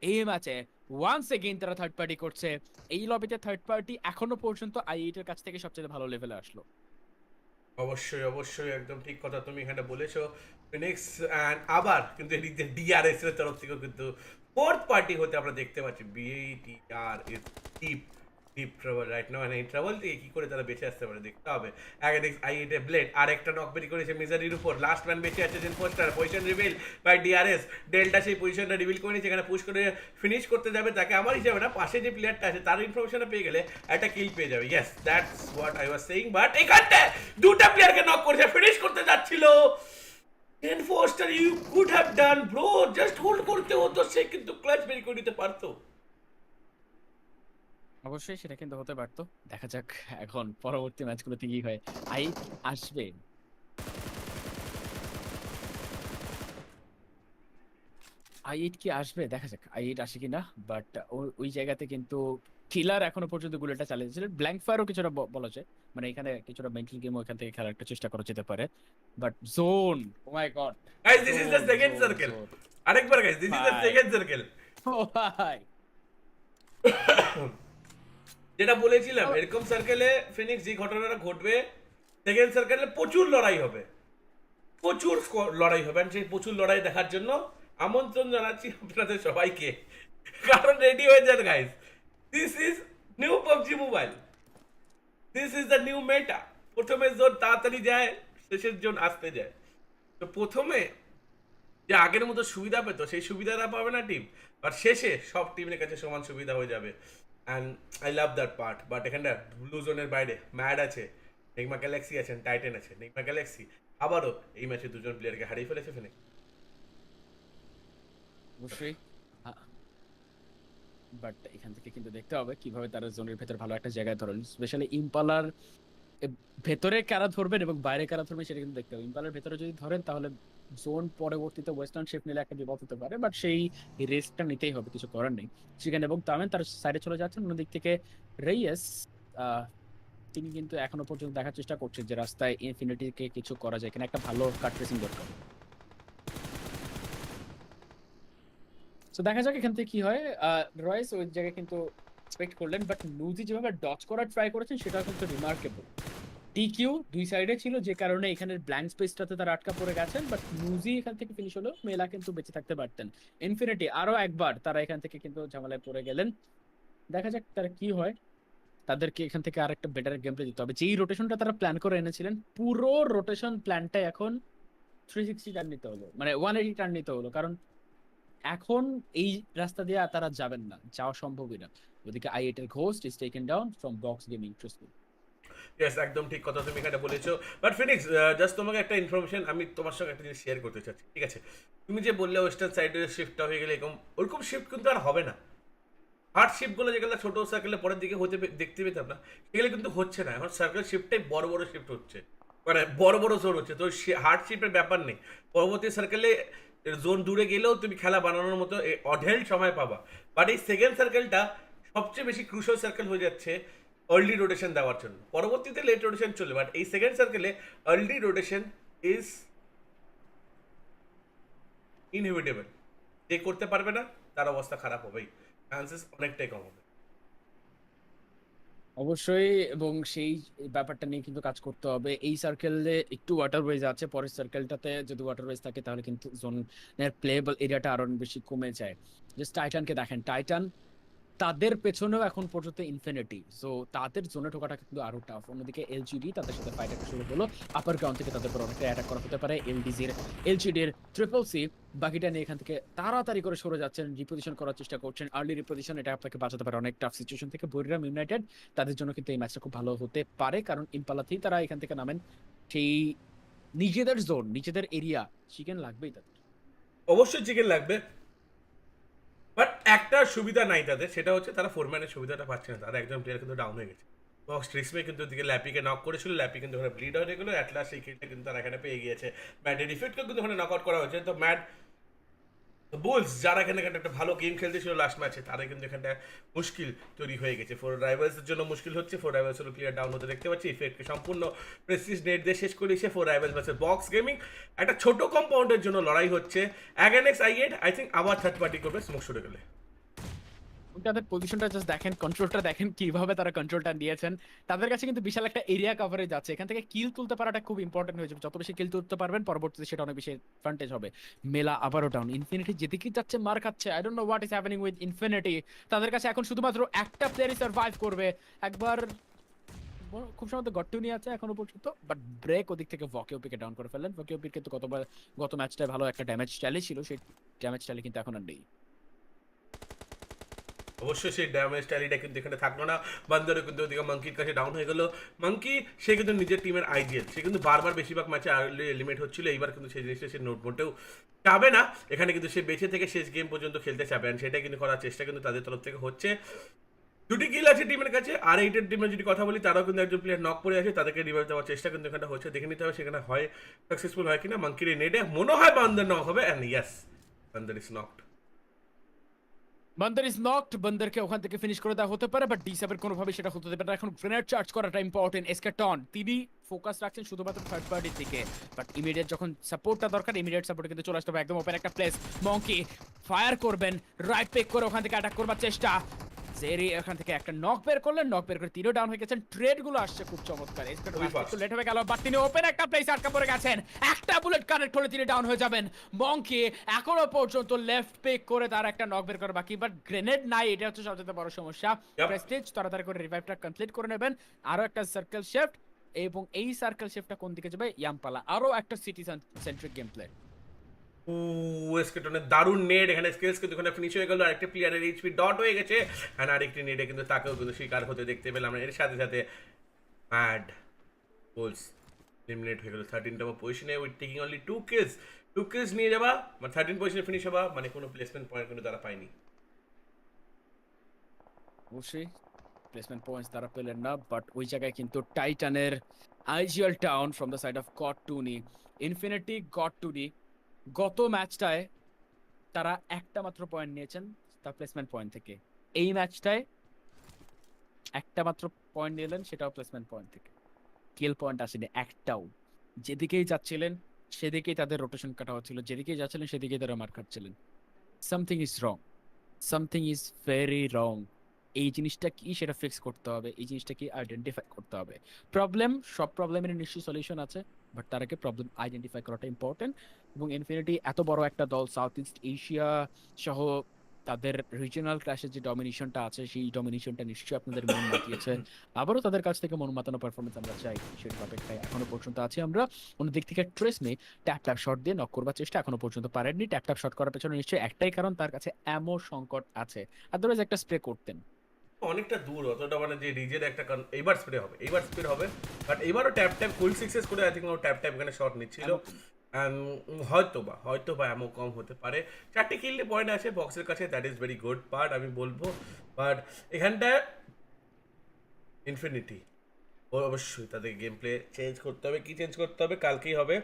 এই ম্যাচে ওয়ান্স এগেইন তারা থার্ড পার্টি করছে। এই লবিতে থার্ড পার্টি এখনো পর্যন্ত i8 এর কাছ থেকে সবচেয়ে ভালো লেভেলে আসলো। অবশ্যই অবশ্যই একদম ঠিক কথা তুমি এখানে বলেছো ফিনিক্স। অ্যান্ড আবার কিন্তু এদিক দিয়ে ডিআরএস এর তরফ থেকেও কিন্তু ফোর্থ পার্টি হতে আমরা দেখতে পাচ্ছি। BTR is deep deep trouble right now, and এই ট্রাবল থেকে কি করে তারা বেঁচে আসতে পারে দেখতে হবে। অ্যাগেনিক্স i8 এ ব্লেড আর একটা নক বেরি করেছে মিজারির উপর। লাস্ট ম্যান বেঁচে আছে Jen Foster. Position reveal by DRS. Delta সেই পজিশনটা রিভিল করে নিয়েছে, এখানে পুশ করে ফিনিশ করতে যাবে তাকে। আমার হিসাবে না, পাশে যে প্লেয়ারটা আছে তার ইনফরমেশনটা পেয়ে গেলে একটা কিল পেয়ে যাবে। Yes that's what I was saying. But এখানটা দুটা প্লেয়ারকে নক করেছে, ফিনিশ করতে যাচ্ছিল। Jen Foster you could have done bro, just hold করতে হতো, সে কিন্তু ক্লাচ বেরি করে দিতে পারতো। অবশ্যই সেটা কিন্তু হতে পারতো। দেখা যাক এখন পরবর্তী ম্যাচগুলোতে কি হয়। i8 আসবে, i8 কি আসবে দেখা যাক, i8 আসে কিনা। বাট ওই জায়গাতে কিন্তু কিলার এখনো পর্যন্ত গুলোটা চালিয়েছিল। ব্ল্যাঙ্ক ফায়ারও কিছুটা বলা যায়, মানে এখানে কিছুটা মেন্টাল গেম ওখান থেকে খেলার একটা চেষ্টা করা যেতে পারে। But zone, oh my god guys, this is the second circle. আরেকবার guys, this is the second circle. Oh ভাই, যেটা বলেছিলাম এরকম সার্কেলে ফিনিক্স যে ঘটনাটা ঘটবে, সেকেন্ড সার্কেলে প্রচুর লড়াই হবে, প্রচুর লড়াই হবে। সেই প্রচুর লড়াই দেখার জন্য আমন্ত্রণ জানাচ্ছি আপনাদের সবাইকে, কারণ রেডি হয়ে যান guys. This is new PUBG mobile, this is the new meta. প্রথমে জোন তাড়াতাড়ি যায়, শেষের জোন আসতে যায়। তো প্রথমে যে আগের মতো সুবিধা পেতো সেই সুবিধাটা পাবে না টিম, আর শেষে সব টিমের কাছে সমান সুবিধা হয়ে যাবে। And I love that part. But এখানটা ব্লু জোনের বাইরে ম্যাড আছে, নিগমা গ্যালাক্সি আছেন, টাইটেন আছে। নিগমা গ্যালাক্সি আবারও এই ম্যাচে দুজন প্লেয়ারকে হারিয়ে ফেলেছে ফেনে। অবশ্যই। বাট এখান থেকে কিন্তু দেখতে হবে কিভাবে তারা জোনের ভেতর ভালো একটা জায়গায় ধরেন। স্পেশালি ইম্পালার ভেতরে কারা ধরবেন এবং বাইরে কারা ধরবেন সেটা কিন্তু দেখতে হবে। ইম্পালার ভেতরে যদি ধরেন তাহলে জোন পরবর্তীতে ওয়েস্টার্ন শিফট নিলে একটা বিপদ হতে পারে, বাট সেই রিস্কটা নিতেই হবে, কিছু করার নেই। চিকেন এবং তামেন তার সাইডে চলে যাচ্ছেন। অন্যদিক থেকে রেইয়েস তিনি কিন্তু এখনো পর্যন্ত দেখার চেষ্টা করছেন যে রাস্তায় ইনফিনিটিকে কিছু করা যায় কিনা, একটা ভালো কাট ট্রেসিং দরকার। তো দেখা যাক এখান থেকে কি হয়। রয়েস ওই জায়গায় কিন্তু এক্সপেক্ট করলেন, বাট নুজি যেভাবে ডচ করার ট্রাই করেছেন সেটা কিন্তু রিমার্কেবল। টিকিউ দুই সাইডে ছিল, যে কারণে এখানে ব্ল্যাঙ্ক স্পেসটাতে তারা আটকা পড়ে গেছেন, বাট নুজি এখান থেকে ফিনিশ হলো, মেলা কিন্তু বেঁচে থাকতে পারতেন। ইনফিনিটি আরো একবার তারা এখান থেকে কিন্তু ঝামেলায় পড়ে গেলেন। দেখা যাক তারা কি হয়। তাদেরকে এখান থেকে আরেকটা বেটার গেম প্লে দিতে হবে। যেই রোটেশনটা তারা প্ল্যান করে এনেছিলেন, পুরো রোটেশন প্ল্যানটা এখন 360 টার্ন নিতে হলো, মানে 180 টার্ন নিতে হলো, কারণ এখন এই রাস্তা দিয়ে তারা যাবেন না, যাওয়া সম্ভবই না। ওদিকে i8 এর ghost is taken down from box gaming truthful. Yes, একদম ঠিক কথা তুমি এখানে বলেছো। বাট ফিনিক্স, জাস্ট তোমাকে একটা ইনফরমেশন আমি তোমার সঙ্গে একটা জিনিস শেয়ার করতে চাচ্ছি, ঠিক আছে? তুমি যে বললে ওয়েস্টার্ন সাইডের শিফটটা হয়ে গেলে এরকম, ওরকম শিফট কিন্তু আর হবে না। হার্ড শিফটগুলো যেগুলো ছোট সার্কেলে পরের দিকে হতে দেখতে পেতাম না, সেগুলো কিন্তু হচ্ছে না। এখন সার্কেল শিফটটাই বড় বড় শিফট হচ্ছে, মানে বড় বড় জোন হচ্ছে। তো হার্ড শিফটের ব্যাপার নেই। পরবর্তী সার্কেলে জোন দূরে গেলেও তুমি খেলা বানানোর মতো অঢেল সময় পাবা। বাট এই সেকেন্ড সার্কেলটা সবচেয়ে বেশি ক্রুশাল সার্কেল হয়ে যাচ্ছে আর্লি রোটেশন দেওয়ার জন্য। পরবর্তীতে লেট রোটেশন চলবে, বাট এই সেকেন্ড সার্কেলে আর্লি রোটেশন ইজ ইনহিবিটেবল। যে করতে পারবে না তার অবস্থা খারাপ হবেই, চান্সেস অনেকটাই কম হবে। অবশ্যই, এবং সেই ব্যাপারটা নিয়ে কিন্তু কাজ করতে হবে। এই সার্কেলে একটু ওয়াটারওয়েজ আছে, পরের সার্কেলটাতে যদি ওয়াটারওয়েজ থাকে তাহলে কিন্তু জোনের প্লেয়েবল এরিয়াটা আরো বেশি কমে যায়। জাস্ট টাইটানকে দেখেন, টাইটান তাদের পেছনেও এখন পর্যন্ত ইনফিনিটি, সো তাদের জোনে ঢোকাটা কিন্তু আরো টাফ। অন্যদিকে এলজিডি তাদের সাথে ফাইট একটা শুরু হলো, আপার গ্রাউন্ড থেকে তাদের উপর অনেকটা অ্যাটাক করা হতে পারে। এলজিডির ট্রিপল সি বাকিটা নিয়ে এখান থেকে তাড়াতাড়ি করে সরে যাচ্ছেন, রিপোজিশন করার চেষ্টা করছেন। আর্লি রিপোজিশন এটা আপনাকে বাঁচাতে পারে অনেক টাফ সিচুয়েশন থেকে। বরিরাম ইউনাইটেড তাদের জন্য কিন্তু এই ম্যাচটা খুব ভালো হতে পারে, কারণ ইম্পালাতেই তারা এখান থেকে নামেন। সেই নিজেদের জোন, নিজেদের এরিয়া, চিকেন লাগবেই তাদের। অবশ্যই চিকেন লাগবে, বাট একটা সুবিধা নাই তাদের, সেটা হচ্ছে তারা ফোরম্যানের সুবিধাটা পাচ্ছে না। তারা একজন প্লেয়ার কিন্তু ডাউন হয়ে গেছে। বক্স ট্রিক্সমে কিন্তু ওদিকে ল্যাপিকে নক করেছিল, ল্যাপি কিন্তু ওখানে ব্লিড হয়ে গেলো। অ্যাট লাস্ট এই কিলটা কিন্তু তারা এখানে পেয়ে গিয়েছে। ম্যাটের ইফেক্টকেও কিন্তু ওখানে নক আউট করা হয়েছে। তো ম্যাট বুলস যারা এখানে একটা ভালো গেম খেলতেছিল লাস্ট ম্যাচে, তারা কিন্তু এখানটা মুশকিল তৈরি হয়ে গেছে। ফোর রাইভালসের জন্য মুশকিল হচ্ছে। ফোর রাইভালসের প্লেয়ার ডাউন হতে দেখতে পাচ্ছি। ইফেক্টকে সম্পূর্ণ প্রেসিজ নেট দিয়ে শেষ করে দিয়েছে four rivals versus box gaming. একটা ছোট কম্পাউন্ডের জন্য লড়াই হচ্ছে। অ্যাগেনেক্স আইগেট আই থিঙ্ক আবার থার্ড পার্টি করবে স্মোক সরে গেলে। তাদের পজিশনটা জাস্ট দেখেন, কন্ট্রোলটা দেখেন কিভাবে তারা কন্ট্রোলটা নিয়েছেন। তাদের কাছে কিন্তু বিশাল একটা এরিয়া কভারেজ আছে, এখান থেকে কিল তুলতে পারাটা খুব ইম্পর্টেন্ট হয়ে যাবে। যত বেশি কিল তুলতে পারবেন পরবর্তীতে সেটা অনেক বেশি অ্যাডভান্টেজ হবে। মেলা আবারও ডাউন, ইনফিনিটি যেদিকে যাচ্ছে মার খাচ্ছে। I don't know what is happening with infinity. তাদের কাছে এখন শুধুমাত্র একটা প্লেয়ারই সার্ভাইভ করবে। একবার খুব সম্ভবত গট্টুনি আছে এখনো পর্যন্ত, বাট ব্রেক ওদিক থেকে ভকিওপিকে ডাউন করে ফেললেন। ভকিওপির কিন্তু গত ম্যাচটায় ভালো একটা ড্যামেজ ট্যালি ছিল, সেই ড্যামেজ ট্যালি কিন্তু এখন আর নেই। অবশ্যই সেই ড্যামেজ ট্যালিটা কিন্তু এখানে থাকলো না। বান্দরও কিন্তু ওদিকে মাঙ্কির কাছে ডাউন হয়ে গেল। মাঙ্কি সে কিন্তু নিজের টিমের আইজিএল, সে কিন্তু বারবার বেশিরভাগ ম্যাচে আর্লি এলিমেট হচ্ছিল। এইবার কিন্তু সেই জিনিসটা সে নোট মোটেও চাবে না। এখানে কিন্তু সে বেঁচে থেকে শেষ গেম পর্যন্ত খেলতে চাবে, সেটাই কিন্তু করার চেষ্টা কিন্তু তাদের তরফ থেকে হচ্ছে। দুটি কিল আছে টিমের কাছে। আর এইটার টিমের যদি কথা বলি, তারাও কিন্তু একজন প্লেয়ার নক পড়ে আছে, তাদেরকে রিভাইভ দেওয়ার চেষ্টা কিন্তু এখানে হচ্ছে। দেখে নিতে হবে সেখানে হয় সাকসেসফুল হয় কিনা। মাঙ্কির এই নেটে মনে হয় বান্দর নক হবে, অ্যান্ড ইয়েস বান্দর ইজ নকড। বান্দার ইজ নকড, বান্দারকে ওখান থেকে ফিনিশ করে দেওয়া হতে পারে, বাট ডিসাবের কোনোভাবে সেটা হতে দেবে না। এখন গ্রেনেড চার্জ করাটা ইম্পর্টেন্ট। এসকেটন তিনি ফোকাস রাখছেন শুধুমাত্র থার্ড পার্টির দিকে, বাট ইমিডিয়েট যখন সাপোর্টটা দরকার, ইমিডিয়েট সাপোর্টে কিন্তু চলে আসতে হবে। একদম ওপেন একটা প্লেস, মঙ্কি ফায়ার করবেন, রাইট পিক করে ওখান থেকে অ্যাটাক করবার চেষ্টা। জেরি এখান থেকে একটা নক বের করলেন, নক বের করে তিনও ডাউন হয়ে গেছেন। ট্রেড গুলো আসছে খুব চমৎকার। একটু লেট হয়ে গেল, বাট তিনি ওপেন একটা প্লেস আটকা পড়ে গেছেন। একটা বুলেট কানেক্ট হলে তিনি ডাউন হয়ে যাবেন। মঙ্কি এখনো পর্যন্ত লেফট পিক করে তার একটা নক বের করা বাকি, বাট গ্রেনেড নাই, এটা হচ্ছে সবচেয়ে বড় সমস্যা। প্রেস্টিজ তাড়াতাড়ি করে রিভাইভটা কমপ্লিট করে নেবেন। আরো একটা সার্কেল শিফট, এবং এই সার্কেল শিফটটা কোন দিকে যাবে? ইয়াম্পালা। আরো একটা সিটি সেন্ট্রিক গেম প্লে। এসকেটনের দারুণ নেট, এখানে স্কিলস কিন্তু এখানে ফিনিশ হয়ে গেল। আরেকটা প্লেয়ারের এইচপি ডট হয়ে গেছে, এন্ড আরেকটি নেটে কিন্তু তাকেও কিন্তু শিকার হতে দেখতে পেলাম। এর সাথে সাথে ম্যাড বুলস এলিমিনেট হয়ে গেল 13তম পজিশনে উইথ টেকিং অনলি 2 কিলস নিয়ে যাবা, মানে 13 পজিশনে ফিনিশ হবা, মানে কোনো প্লেসমেন্ট পয়েন্ট কিন্তু তারা পায়নি। অবশ্যই প্লেসমেন্ট পয়েন্টস তারা পেলেন না, বাট ওই জায়গায় কিন্তু টাইটানের IGL town from the side of গটটুনি, ইনফিনিটি গটটুনি গত ম্যাচটায় তারা একটা মাত্র পয়েন্ট নিয়েছেন তার প্লেসমেন্ট পয়েন্ট থেকে। এই ম্যাচটায় একটা মাত্র পয়েন্ট নিলেন, সেটাও প্লেসমেন্ট পয়েন্ট থেকে। কিল পয়েন্ট আসেনি একটাও। যেদিকেই যাচ্ছিলেন সেদিকেই তাদের রোটেশন কাটা হচ্ছিল, যেদিকেই যাচ্ছিলেন সেদিকেই তারা মার খাচ্ছিলেন। Something is wrong, something is very wrong. এই জিনিসটা কি সেটা ফিক্স করতে হবে, এই জিনিসটা কি আইডেন্টিফাই করতে হবে। প্রবলেম, সব প্রবলেমের নিশ্চয়ই সলিউশন আছে, বাট তার আগে প্রবলেম আইডেন্টিফাই করাটা ইম্পর্টেন্ট। এবং ইনফিনিটি এত বড় একটা দল, সাউথ ইস্ট এশিয়া সহ তাদের রিজিওনাল ক্লাসের যে ডমিনেশনটা আছে, সেই ডমিনেশনটা নিশ্চয়ই আপনাদের মন মাতিয়েছে। আবারও তাদের কাছ থেকে মন মাতানো পারফরমেন্স আমরা চাই, সেটার অপেক্ষায় এখনো পর্যন্ত আছি আমরা। অন্যদিক থেকে ট্রেসমে ট্যাপ শট দিয়ে নক করবার চেষ্টা এখনো পর্যন্ত পারেননি। ট্যাপ শট করার পেছনে নিশ্চয়ই একটাই কারণ, তার কাছে এমন সংকট আছে, আদারওয়াইজ একটা স্প্রে করতেন। অনেকটা দূর, অতটা মানে যে রিজের একটা এইবার স্প্রে হবে, বাট এবারও ট্যাপ ফুল সাকসেস করে আই থিঙ্ক ও ট্যাপ এখানে শট নিচ্ছিল। হয়তো বা এমন কম হতে পারে। 4টে কিললে পয়েন্ট আছে বক্সের কাছে, that is very good part আমি বলবো। বাট এখানটা ইনফিনিটি অবশ্যই তাদের গেম প্লে চেঞ্জ করতে হবে। কি চেঞ্জ করতে হবে কালকেই হবে,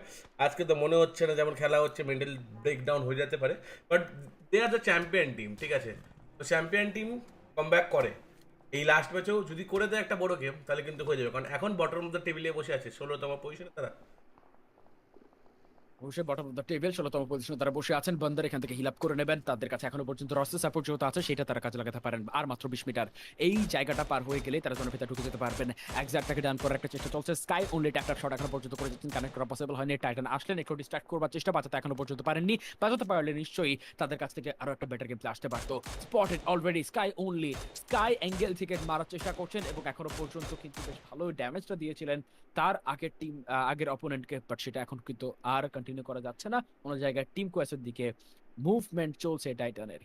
আজকে তো মনে হচ্ছে না, যেমন খেলা হচ্ছে মেন্টাল ব্রেকডাউন হয়ে যেতে পারে, but they are the champion team, ঠিক আছে? তো চ্যাম্পিয়ন টিম কামব্যাক করে, এই লাস্ট ম্যাচেও যদি করে দেয় একটা বড় গেম তাহলে কিন্তু হয়ে যাবে, কারণ এখন বটম অফ দ্য টেবিলে বসে আছে 16তম পজিশনে তারা। অবশ্যই বটম অফ দ্য টেবিল 16তম পজিশনে তারা বসে আছেন। বন্দর এখান থেকে হিল আপ করে নেবেন, তাদের কাছে এখনো পর্যন্ত রস্টার সাপোর্ট যেহেতু আছে সেটা তারা কাজে লাগাতে পারেন। আর মাত্র 20 মিটার এই জায়গাটা পার হয়ে গেলে তারা জোনের ভিতরে ঢুকে যেতে পারবেন। এক্সাক্টটাকে ডান করার একটা চেষ্টা চলছে, স্কাই অনলি ট্যাপ শট এখনো পর্যন্ত করে যাচ্ছেন, কানেক্ট করা পসিবল হয়নি। টাইটান আসলেন একটু ডিস্ট্রাক্ট করবার চেষ্টা, বাঁচাতে এখনো পর্যন্ত পারেননি। বাঁচাতে পারলে নিশ্চয়ই তাদের কাছ থেকে আরো একটা বেটার গেম প্লে আসতে পারতো। Spotted already sky only, sky angle থেকে মারার চেষ্টা করছেন এবং এখনো পর্যন্ত কিন্তু বেশ ভালো ড্যামেজটা দিয়েছিলেন তার আগের টিম আগের অপোনেন্টকে, বাট সেটা এখন কিন্তু আর কন্টিনিউ করা যাচ্ছে না। কোনো জায়গায় টিম কোয়েসের দিকে মুভমেন্ট চলছে টাইটানের।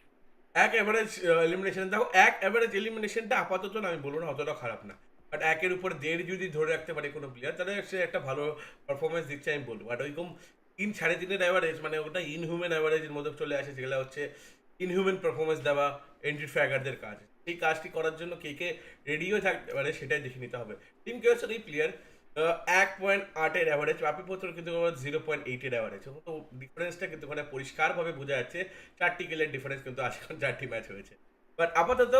এক এভারেজ এলিমিনেশন দেখো, এক এভারেজ এলিমিনেশনটা আপাতত না, আমি বলবো না অতটা খারাপ না, বাট একের উপর 1.5 যদি ধরে রাখতে পারে কোনো প্লেয়ার তাহলে সে একটা ভালো পারফরমেন্স দিচ্ছে আমি বলবো। বাট ওইরকম 3 3.5 অ্যাভারেজ মানে ওটা ইনহিউম্যান অ্যাভারেজের মধ্যে চলে আসে, যেগুলো হচ্ছে ইনহিউম্যান পারফরমেন্স দেওয়া এন্ট্রি ফ্র্যাগারদের কাজ। সেই কাজটি করার জন্য কে কে রেডিও থাকতে পারে সেটাই দেখে নিতে হবে। টিম কেওসের এই প্লেয়ার 1.8 অ্যাভারেজ, বাপিপত্র কিন্তু 0.8 অ্যাভারেজ, তো ডিফারেন্সটা কিন্তু ওখানে পরিষ্কারভাবে বোঝা যাচ্ছে। 4টি কিলের ডিফারেন্স কিন্তু আজকে 4টি ম্যাচ হয়েছে। বাট আপাতত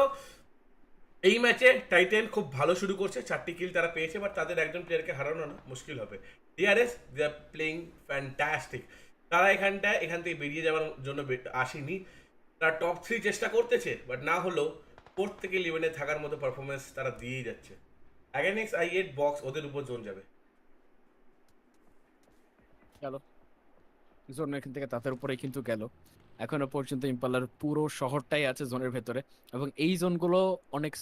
এই ম্যাচে টাইটেন খুব ভালো শুরু করছে, 4টি কিল তারা পেয়েছে, বাট তাদের একজন প্লেয়ারকে হারানো না মুশকিল হবে। DRS they are playing fantastic, তারা এখান থেকে বেরিয়ে যাওয়ার জন্য আসেনি, তারা টপ 3 চেষ্টা করতেছে, বাট না হলেও 4 থেকে 11-এ থাকার মতো পারফরমেন্স তারা দিয়েই যাচ্ছে। অ্যাগেনিক্স i8 বক্স ওদের উপর জোন যাবে। গেল জোন এখান থেকে তাদের উপরেই কিন্তু গেল। এখনো পর্যন্ত ইম্পালার পুরো শহরটাই আছে জোনের ভেতরে এবং এই জোনগুলো অনেক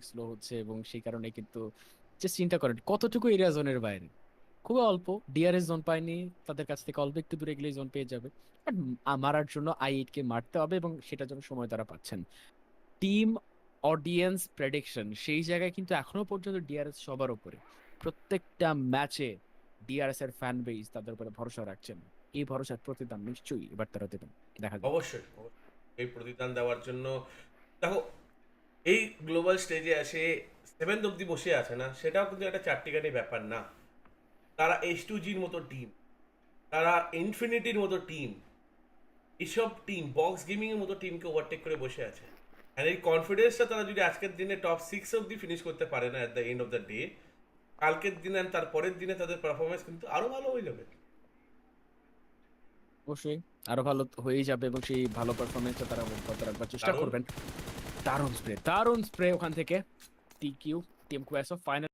স্লো হচ্ছে এবং সেই কারণে কিন্তু যে চিন্তা করেন কতটুকু এরিয়া জোনের বাইরে, খুবই অল্প। ডিআরএস জোন পায়নি, তাদের কাছ থেকে অল্প একটু দূরে গেলেই জোন পেয়ে যাবে, বাট মারার জন্য i8 কে মারতে হবে এবং সেটার জন্য সময় তারা পাচ্ছেন। টিম অডিয়েন্স প্রেডিকশন সেই জায়গায় কিন্তু এখনো পর্যন্ত ডিআরএস সবার উপরে, প্রত্যেকটা ম্যাচে ডিআরএস এর ফ্যান বেস তাদের উপরে ভরসা রাখছেন। এই ভরসার প্রতিদান নিশ্চয়ই এবার তারা দেবেন, দেখা যাবে। অবশ্যই এই প্রতিদান দেওয়ার জন্য দেখো, এই গ্লোবাল স্টেজে আসে 7th অব্দি বসে আছে না, সেটাও কিন্তু একটা 4টি গাড়ি ব্যাপার না। তারা H2G'র মতো টিম, তারা ইনফিনিটির মতো টিম, এসব টিম বক্স গেমিংয়ের মতো টিমকে ওভারটেক করে বসে আছে। আর এই কনফিডেন্সটা তারা যদি আজকের দিনে টপ 6 অব্দি ফিনিশ করতে পারে না at the end of the day, কালকের দিনে আর তার পরের দিনে তাদের পারফরমেন্স কিন্তু আরো ভালো হয়ে যাবে। অবশ্যই আরো ভালো হয়েই যাবে এবং সেই ভালো পারফরমেন্সটা তারা অব্যাহত চেষ্টা করবেন। দারুণ স্প্রে ওখান থেকে টিকিউ টিম কোয়েসো ফাইনাল